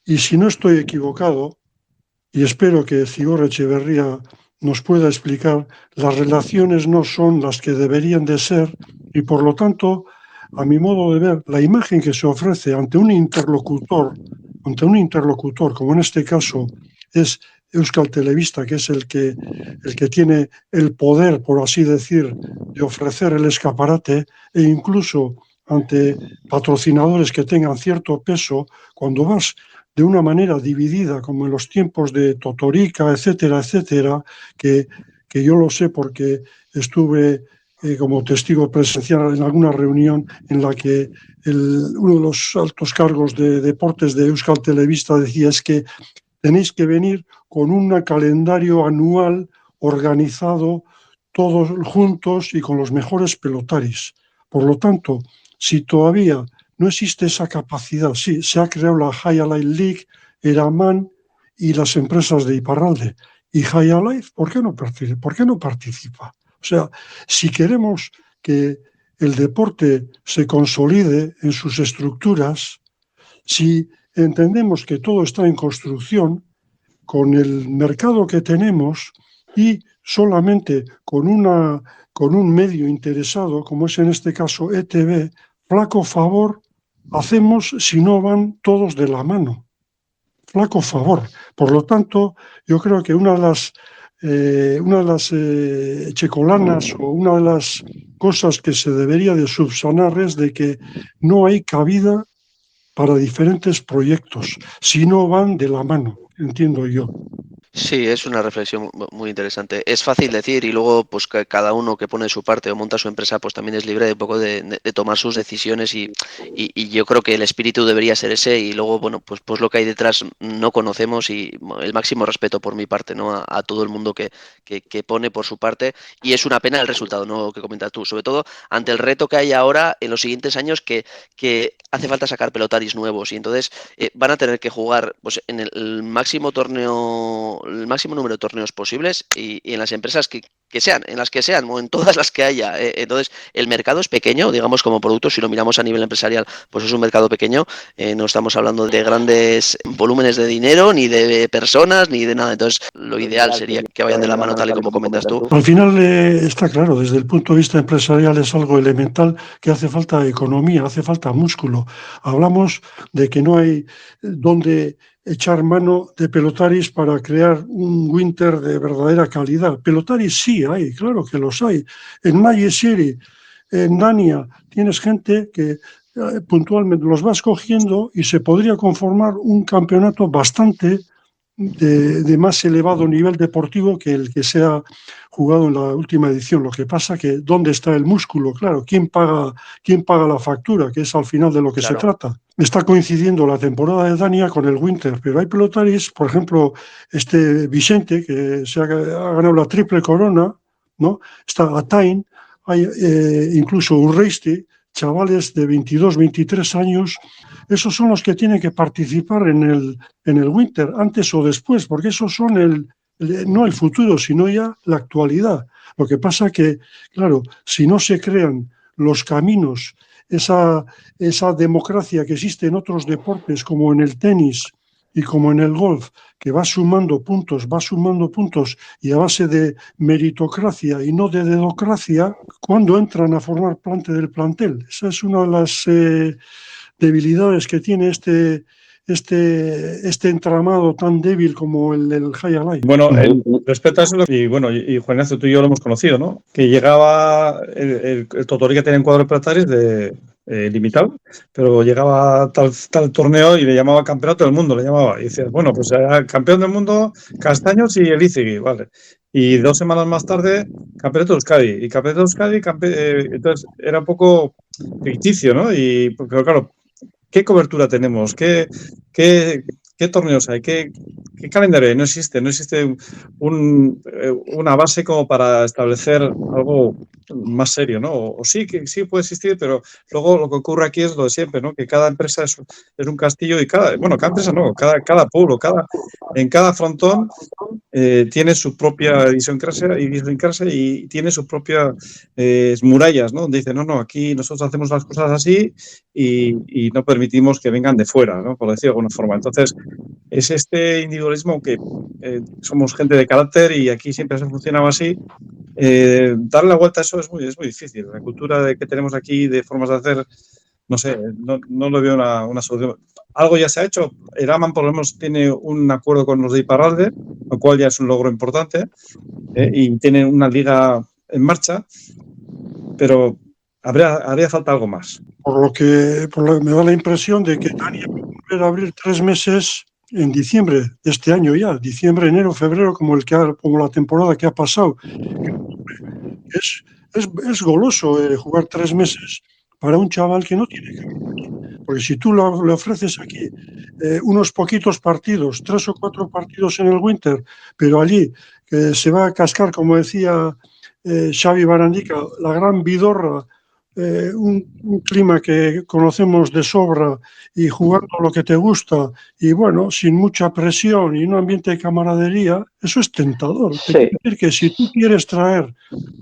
Y si no estoy equivocado, y espero que Zigor Echeverría nos pueda explicar, las relaciones no son las que deberían de ser y por lo tanto, a mi modo de ver, la imagen que se ofrece ante un interlocutor como en este caso es Euskal Telebista, que es el que tiene el poder, por así decir, de ofrecer el escaparate, e incluso ante patrocinadores que tengan cierto peso, cuando vas de una manera dividida, como en los tiempos de Totorica, etcétera, etcétera, que yo lo sé porque estuve como testigo presencial en alguna reunión en la que uno de los altos cargos de deportes de Euskal Telebista decía es que tenéis que venir con un calendario anual organizado todos juntos y con los mejores pelotaris. Por lo tanto, si todavía no existe esa capacidad, sí, se ha creado la High Alive League, Eraman y las empresas de Iparralde. ¿Y High Alive por qué no participa? O sea, si queremos que el deporte se consolide en sus estructuras, si entendemos que todo está en construcción, con el mercado que tenemos y solamente con un medio interesado, como es en este caso ETV, flaco favor hacemos si no van todos de la mano. Flaco favor. Por lo tanto, yo creo que una de las checolanas o una de las cosas que se debería de subsanar es de que no hay cabida para diferentes proyectos, si no van de la mano, entiendo yo. Sí, es una reflexión muy interesante. Es fácil decir y luego pues cada uno que pone su parte o monta su empresa pues también es libre de un poco de tomar sus decisiones y yo creo que el espíritu debería ser ese y luego bueno pues lo que hay detrás no conocemos y el máximo respeto por mi parte, ¿no? A todo el mundo que pone por su parte y es una pena el resultado, ¿no? Que comentas tú, sobre todo ante el reto que hay ahora en los siguientes años que hace falta sacar pelotaris nuevos y entonces van a tener que jugar pues en el máximo número de torneos posibles y en las empresas que sean, en las que sean o en todas las que haya. Entonces, el mercado es pequeño, digamos, como producto, si lo miramos a nivel empresarial, pues es un mercado pequeño, no estamos hablando de grandes volúmenes de dinero, ni de personas, ni de nada. Entonces, lo ideal sería que vayan de la mano, tal y como comentas tú. Al final está claro, desde el punto de vista empresarial es algo elemental que hace falta economía, hace falta músculo. Hablamos de que no hay donde echar mano de pelotaris para crear un winter de verdadera calidad. Pelotaris sí hay, claro que los hay. En Magic City, en Dania, tienes gente que puntualmente los vas cogiendo y se podría conformar un campeonato bastante de más elevado nivel deportivo que el que se ha jugado en la última edición. Lo que pasa que ¿dónde está el músculo? Claro, ¿quién paga la factura? Que es al final de lo que se trata. Está coincidiendo la temporada de Dania con el Winter, pero hay pelotaris, por ejemplo, Vicente, que ha ganado la triple corona, ¿no? Está Atain, hay incluso Urreisti, chavales de 22, 23 años. Esos son los que tienen que participar en el Winter, antes o después, porque esos son no el futuro, sino ya la actualidad. Lo que pasa que, claro, si no se crean los caminos, esa democracia que existe en otros deportes, como en el tenis y como en el golf, que va sumando puntos y a base de meritocracia y no de dedocracia, ¿cuándo entran a formar parte del plantel? Esa es una de las debilidades que tiene este entramado tan débil como el del High Alive. Bueno, respecto a eso, y bueno, y Juan Ignacio, tú y yo lo hemos conocido, ¿no? Que llegaba el Totorica tenía un cuadro de pelotaris limitado, pero llegaba tal torneo y le llamaba campeonato del mundo, le llamaba. Y decías, bueno, pues era campeón del mundo Castaños y el Izegui, vale. Y 2 semanas más tarde, campeonato de Euskadi. Y campeonato de Euskadi, entonces era un poco ficticio, ¿no? Pero claro, ¿qué cobertura tenemos? ¿Qué torneos hay? ¿Qué calendario hay? No existe una base como para establecer algo más serio, ¿no? O sí, que sí puede existir, pero luego lo que ocurre aquí es lo de siempre, ¿no? Que cada empresa es un castillo y cada empresa no, cada pueblo, en cada frontón tiene su propia idiosincrasia y tiene sus propias murallas, ¿no? Donde dice, no, aquí nosotros hacemos las cosas así y no permitimos que vengan de fuera, ¿no? Por decirlo de alguna forma. Entonces, es este individualismo que somos gente de carácter y aquí siempre se funcionaba así. Darle la vuelta a eso es muy difícil. La cultura que tenemos aquí de formas de hacer, no sé, no le veo una solución. Algo ya se ha hecho. El AMAN por lo menos tiene un acuerdo con los de Iparralde, lo cual ya es un logro importante, y tiene una liga en marcha, pero haría falta algo más. Por lo que me da la impresión de que Dania va a volver a abrir 3 meses en diciembre de este año ya, diciembre, enero, febrero, como la temporada que ha pasado. Es goloso jugar 3 meses para un chaval que no tiene que venir aquí. Porque si tú le ofreces aquí unos poquitos partidos, 3 o 4 partidos en el Winter, pero allí que se va a cascar, como decía Xavi Barandica, la gran vidorra, un clima que conocemos de sobra y jugando lo que te gusta y bueno, sin mucha presión y un ambiente de camaradería, eso es tentador. Sí. Te quiero decir que si tú quieres traer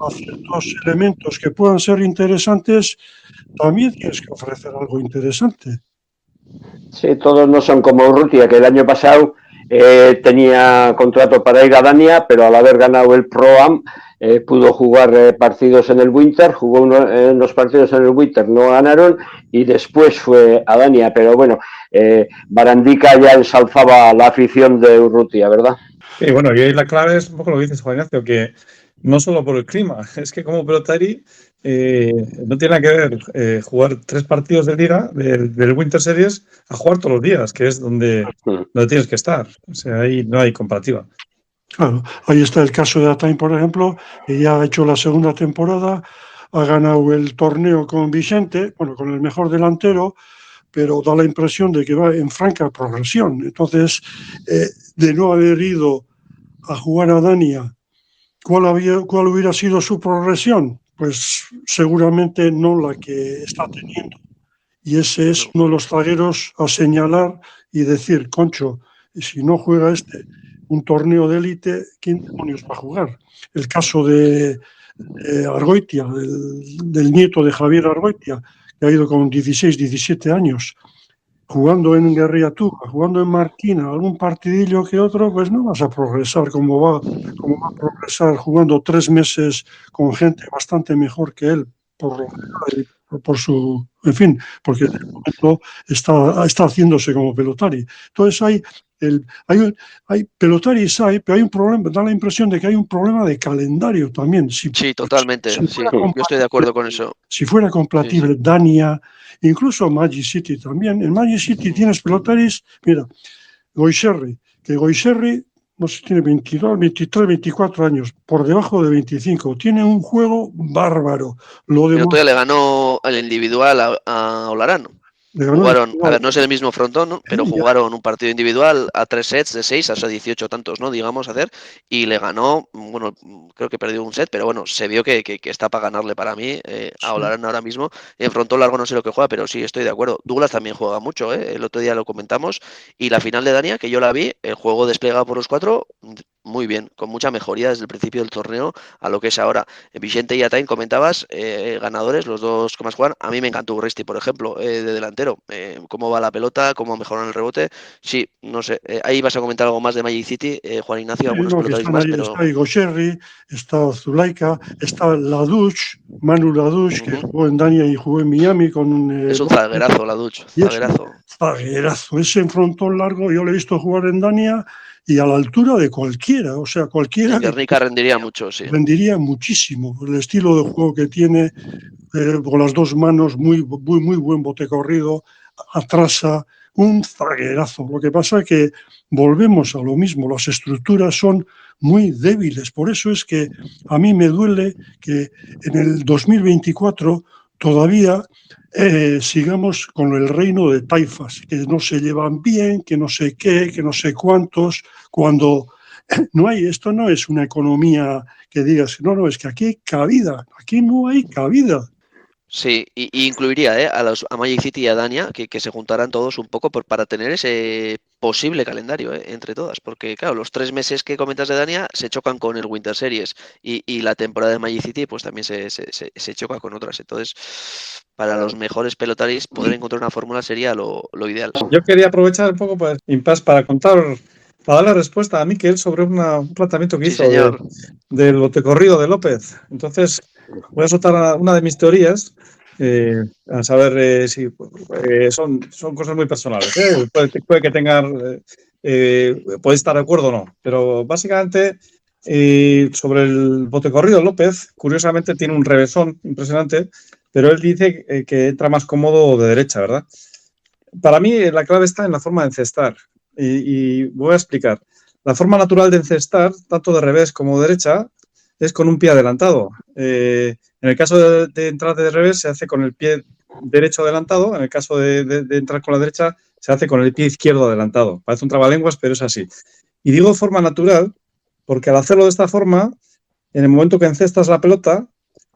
a ciertos elementos que puedan ser interesantes, también tienes que ofrecer algo interesante. Sí, todos no son como Urrutia, que el año pasado tenía contrato para ir a Dania, pero al haber ganado el Pro-Am pudo jugar partidos en el Winter, jugó unos partidos en el Winter, no ganaron y después fue a Dania, pero bueno, Barandica ya ensalzaba la afición de Urrutia, ¿verdad? Y bueno, y ahí la clave es un poco lo que dices, Juan Ignacio, que no solo por el clima, es que como pelotari no tiene nada que ver jugar 3 partidos de liga del Winter Series a jugar todos los días, que es donde tienes que estar. O sea, ahí no hay comparativa. Claro, ahí está el caso de Atain, por ejemplo, que ya ha hecho la segunda temporada, ha ganado el torneo con Vicente, bueno, con el mejor delantero, pero da la impresión de que va en franca progresión. Entonces, de no haber ido a jugar a Dania, ¿cuál hubiera sido su progresión? Pues seguramente no la que está teniendo. Y ese es uno de los zagueros a señalar y decir, concho, si no juega un torneo de élite, ¿quién demonios va a jugar? El caso de Argoitia, del nieto de Javier Argoitia, que ha ido con 16, 17 años, jugando en Guerriatuba, jugando en Marquina, algún partidillo que otro, pues no vas a progresar como va a progresar jugando 3 meses con gente bastante mejor que él, por su, en fin, porque en el momento está haciéndose como pelotari. Entonces hay pelotaris, pero hay un problema, da la impresión de que hay un problema de calendario también. Sí, totalmente. Sí, yo estoy de acuerdo con eso. Si fuera compatible Dania, incluso Magic City también. En Magic City tienes pelotaris, mira, Goiserri, no sé, tiene 22, 23, 24 años, por debajo de 25. Tiene un juego bárbaro. El otro día le ganó el individual a Olarano. Jugaron, a ver, no es el mismo frontón, ¿no? Pero jugaron un partido individual a 3 sets de 6, hasta 18 tantos, ¿no? Digamos, y le ganó, bueno, creo que perdió un set, pero bueno, se vio que está para ganarle para mí a Olarán ahora mismo. En frontón largo no sé lo que juega, pero sí, estoy de acuerdo. Douglas también juega mucho, el otro día lo comentamos. Y la final de Dania, que yo la vi, el juego desplegado por los 4, muy bien, con mucha mejoría desde el principio del torneo a lo que es ahora. Vicente y Atain comentabas, ganadores, los dos que más juegan. A mí me encantó Urresti, por ejemplo, de delantero. Cómo va la pelota, cómo mejoran el rebote. Sí, no sé. Ahí vas a comentar algo más de Magic City, Juan Ignacio, algunos pelotaris más. Pero... Está Igo Sherry, está Zulaika, está Laduch, Manu Laduch, que jugó en Dania y jugó en Miami con es un zaguerazo, Laduch. Zaguerazo. Ese en frontón largo yo lo he visto jugar en Dania y a la altura de cualquiera, o sea, cualquiera. Guernica rendiría mucho, sí. Rendiría muchísimo. El estilo de juego que tiene, con las dos manos, muy buen bote corrido, atrasa, un zaguerazo. Lo que pasa es que volvemos a lo mismo, las estructuras son muy débiles. Por eso es que a mí me duele que en el 2024 todavía sigamos con el reino de taifas, que no se llevan bien, que no sé qué, que no sé cuántos, cuando esto no es una economía que digas, no, es que aquí hay cabida, aquí no hay cabida. Sí, y incluiría a Magic City y a Dania que se juntaran todos un poco para tener ese posible calendario entre todas, porque claro, los 3 meses que comentas de Dania se chocan con el Winter Series y la temporada de Magic City pues también se choca con otras, entonces para los mejores pelotaris poder encontrar una fórmula sería lo ideal. Yo quería aprovechar un poco pues, Impasse para darle respuesta a Miquel sobre un planteamiento que Sí, hizo señor. del botecorrido de López. Entonces, voy a soltar una de mis teorías, a saber si son cosas muy personales. Puede que tengan, puede estar de acuerdo o no, pero básicamente sobre el botecorrido de López, curiosamente tiene un revésón impresionante, pero él dice que entra más cómodo de derecha, ¿verdad? Para mí la clave está en la forma de encestar y voy a explicar. La forma natural de encestar, tanto de revés como de derecha, es con un pie adelantado. En el caso de entrar de revés se hace con el pie derecho adelantado, en el caso de entrar con la derecha se hace con el pie izquierdo adelantado. Parece un trabalenguas, pero es así. Y digo forma natural porque al hacerlo de esta forma, en el momento que encestas la pelota,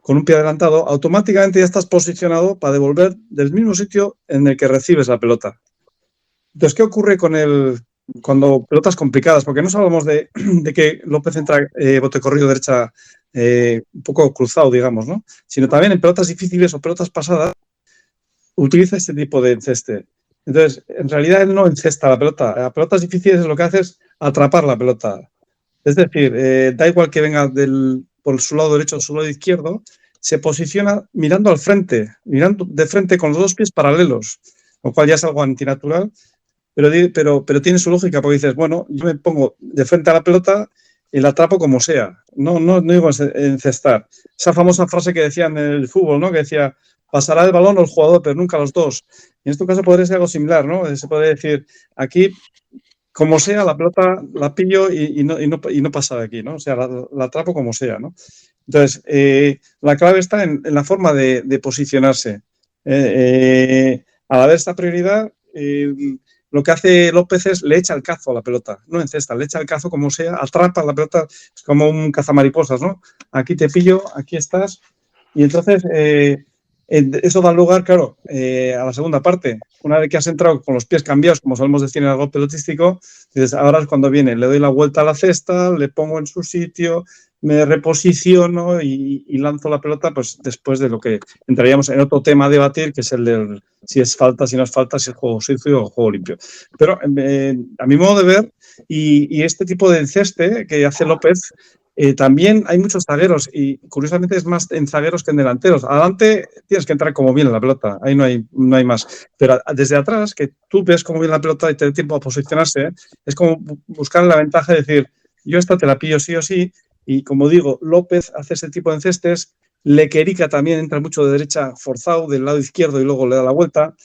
con un pie adelantado, automáticamente ya estás posicionado para devolver del mismo sitio en el que recibes la pelota. Entonces, ¿qué ocurre cuando pelotas complicadas? Porque no hablamos de que López entra bote corrido derecha un poco cruzado, digamos, ¿no? Sino también en pelotas difíciles o pelotas pasadas, utiliza este tipo de enceste. Entonces, en realidad él no encesta la pelota. A pelotas difíciles lo que hace es atrapar la pelota. Es decir, da igual que venga por su lado derecho o su lado izquierdo, se posiciona mirando al frente, mirando de frente con los dos pies paralelos, lo cual ya es algo antinatural, pero tiene su lógica, porque dices, bueno, yo me pongo de frente a la pelota y la atrapo como sea, no digo encestar. Esa famosa frase que decían en el fútbol, ¿no? Que decía, pasará el balón o el jugador, pero nunca los dos. Y en este caso podría ser algo similar, ¿no? Se puede decir, aquí como sea, la pelota la pillo y no pasa de aquí, ¿no? O sea, la atrapo como sea, ¿no? Entonces, la clave está en la forma de posicionarse. Al haber esta prioridad, lo que hace López es le echa el cazo a la pelota, no encesta, le echa el cazo como sea, atrapa la pelota, es como un cazamariposas, ¿no? Aquí te pillo, aquí estás, y entonces eso da lugar, claro, a la segunda parte. Una vez que has entrado con los pies cambiados, como solemos decir en el gol pelotístico, dices, ahora es cuando viene, le doy la vuelta a la cesta, le pongo en su sitio, me reposiciono y lanzo la pelota, pues después de lo que entraríamos en otro tema a debatir, que es el del si es falta, si no es falta, si es juego sucio o juego limpio. Pero a mi modo de ver, y este tipo de enceste que hace López, también hay muchos zagueros y curiosamente es más en zagueros que en delanteros. Adelante tienes que entrar como bien en la pelota, ahí no hay más. Pero desde atrás, que tú ves cómo viene la pelota y te da tiempo a posicionarse, es como buscar la ventaja de decir, yo esta te la pillo sí o sí. Y como digo, López hace ese tipo de encestes, Lequerica también entra mucho de derecha forzado del lado izquierdo y luego le da la vuelta.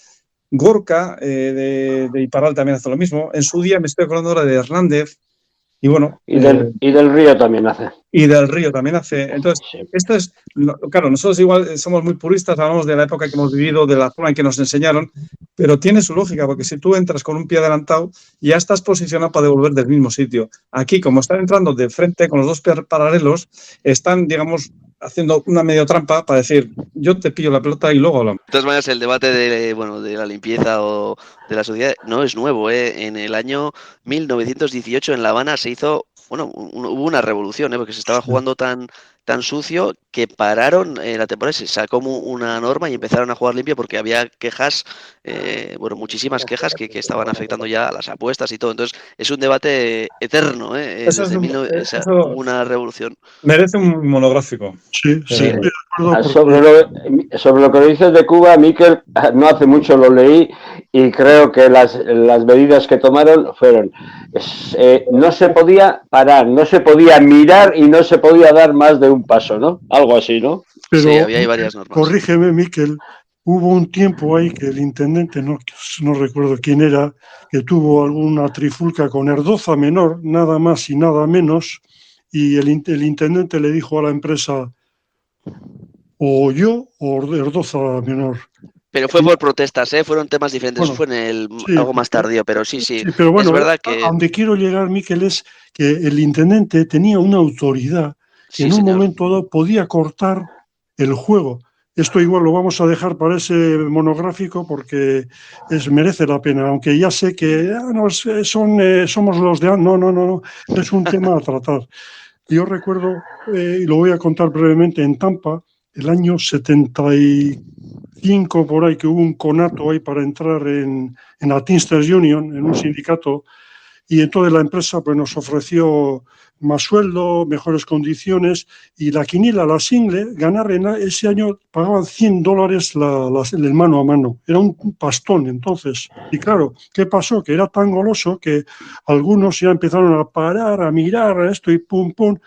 Gorka de Iparral también hace lo mismo. En su día me estoy acordando ahora de Hernández. Y bueno. Y del Río también hace. Y del Río también hace. Entonces, Sí. esto es. Claro, nosotros igual somos muy puristas, hablamos de la época que hemos vivido, de la forma en que nos enseñaron, pero tiene su lógica, porque si tú entras con un pie adelantado, ya estás posicionado para devolver del mismo sitio. Aquí, como están entrando de frente con los dos pies paralelos, están, digamos, haciendo una medio trampa para decir, yo te pillo la pelota y luego hablamos. De todas maneras, el debate de la limpieza o de la sociedad no es nuevo. En el año 1918 en La Habana se hizo, hubo una revolución, porque se estaba jugando tan sucio que pararon la temporada, se sacó una norma y empezaron a jugar limpio porque había quejas, muchísimas quejas que estaban afectando ya a las apuestas y todo. Entonces, es un debate eterno, Eso hubo una revolución. Merece un monográfico. Sí, Sí. estoy de acuerdo. Sobre lo que dices de Cuba, Miquel, no hace mucho lo leí y creo que las medidas que tomaron fueron, no se podía parar, no se podía mirar y no se podía dar más de un paso, ¿no? Algo así, ¿no? Pero, sí, había varias normas. Corrígeme, Miquel, hubo un tiempo ahí que el intendente, no recuerdo quién era, que tuvo alguna trifulca con Erdoza menor, nada más y nada menos, y el intendente le dijo a la empresa, o yo o Ordoza menor. Pero fue por protestas, fueron temas diferentes. Bueno, fue en sí, algo más tardío, pero sí. Sí, pero bueno, es verdad a que donde quiero llegar, Miquel, es que el intendente tenía una autoridad que sí, en un señor. momento dado podía cortar el juego. Esto igual lo vamos a dejar para ese monográfico porque merece la pena, aunque ya sé que somos los de... No, es un tema a tratar. Yo recuerdo, y lo voy a contar brevemente, en Tampa, el año 75 por ahí, que hubo un conato ahí para entrar en la Teamsters Union, en un sindicato, y entonces la empresa pues, nos ofreció más sueldo, mejores condiciones, y la quiniela, la single, ganar ese año pagaban $100 el mano a mano. Era un pastón entonces. Y claro, ¿qué pasó? Que era tan goloso que algunos ya empezaron a parar, a mirar a esto y pum, pum,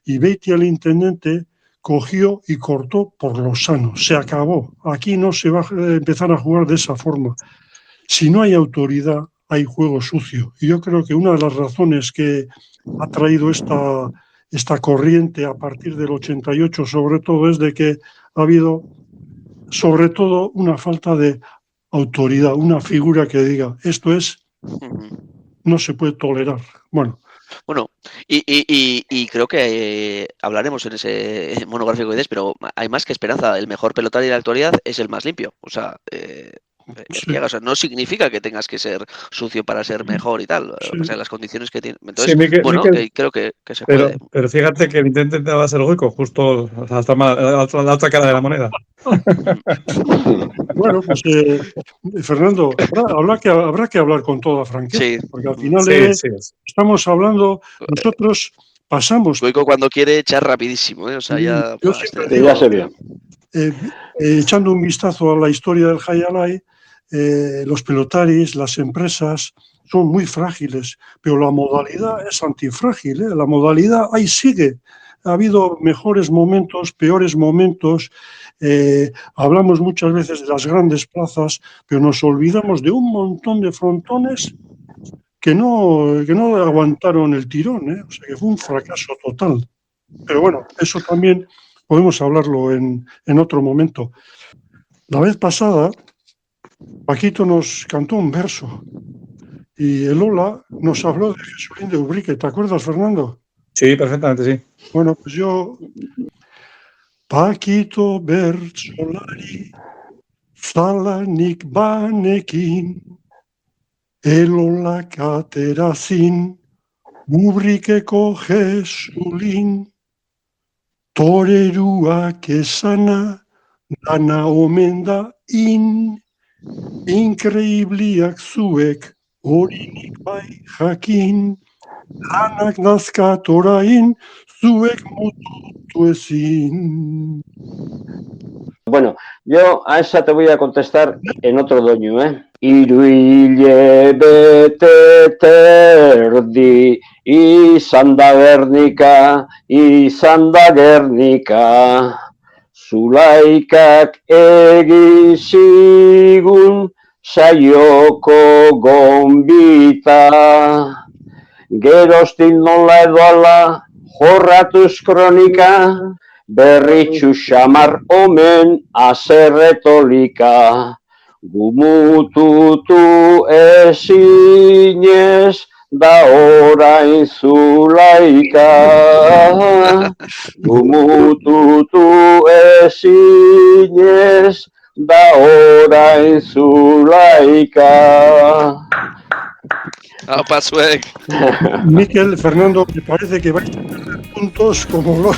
y Beatty, el intendente, cogió y cortó por lo sano. Se acabó. Aquí no se va a empezar a jugar de esa forma. Si no hay autoridad, hay juego sucio. Y yo creo que una de las razones que ha traído esta corriente a partir del 88, sobre todo, es de que ha habido, sobre todo, una falta de autoridad, una figura que diga, esto no se puede tolerar. Bueno, y creo que hablaremos en ese monográfico de ideas, pero hay más que esperanza. El mejor pelotario de la actualidad es el más limpio. O sea, sí, o sea, no significa que tengas que ser sucio para ser mejor y tal. sí. O sea, las condiciones que tiene. Entonces, Sí, bueno, Miquel, creo que se puede. pero fíjate que el intendente va a ser Goico, justo hasta la otra cara de la moneda. Bueno, pues Fernando, habrá que hablar con toda franqueza, Sí. porque al final Sí. estamos hablando, nosotros pasamos. Goico cuando quiere echar rapidísimo, O sea, ya. Yo buah, siempre Sí, digo, ya se vio. echando un vistazo a la historia del Hayalay, los pelotaris, las empresas son muy frágiles, pero la modalidad es antifrágil, La modalidad ahí sigue. Ha habido mejores momentos, peores momentos. Hablamos muchas veces de las grandes plazas, pero nos olvidamos de un montón de frontones que no aguantaron el tirón, O sea, que fue un fracaso total. Pero bueno, eso también podemos hablarlo en otro momento. La vez pasada, Paquito nos cantó un verso y el Ola nos habló de Jesulín de Ubrique. ¿Te acuerdas, Fernando? Sí, perfectamente, sí. Bueno, pues yo, Paquito bertsolari, zalanik banekin, el Ola katerazin, Ubriqueko Jesulín, toreruak esana, dana omen da inkreibliak zuek, horinik bai jakin, lanak nazkat orain, zuek mututu ezin. Bueno, yo a esa te voy a contestar en otro doño, Hiru hilabete terdi, izan da Gernika, Zulaikak egizigun saioko gonbita, geroztik nola edo ala jorratuz kronika, berritxu xamar omen azerretolika, gumututu ezinez da orain Zulaika, gumututu ezinez da orain Zulaika. Pasuek. Miquel, Fernando, me parece que vais a perder puntos como lo...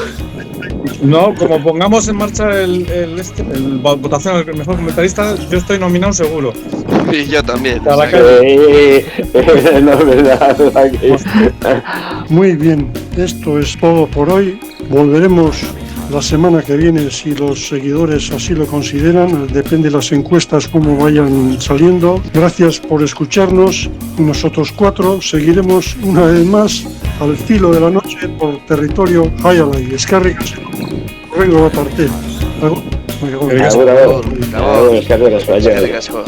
No, como pongamos en marcha la votación al mejor comentarista, yo estoy nominado seguro. Y yo también. A la calle. Novedad aquí. Muy bien, esto es todo por hoy. Volveremos la semana que viene si los seguidores así lo consideran. Depende de las encuestas cómo vayan saliendo. Gracias por escucharnos. Nosotros cuatro seguiremos una vez más al filo de la noche por territorio Hayalay. Eskerrik asko. Rengo bat arte. Eskerrik asko. Eskerrik asko.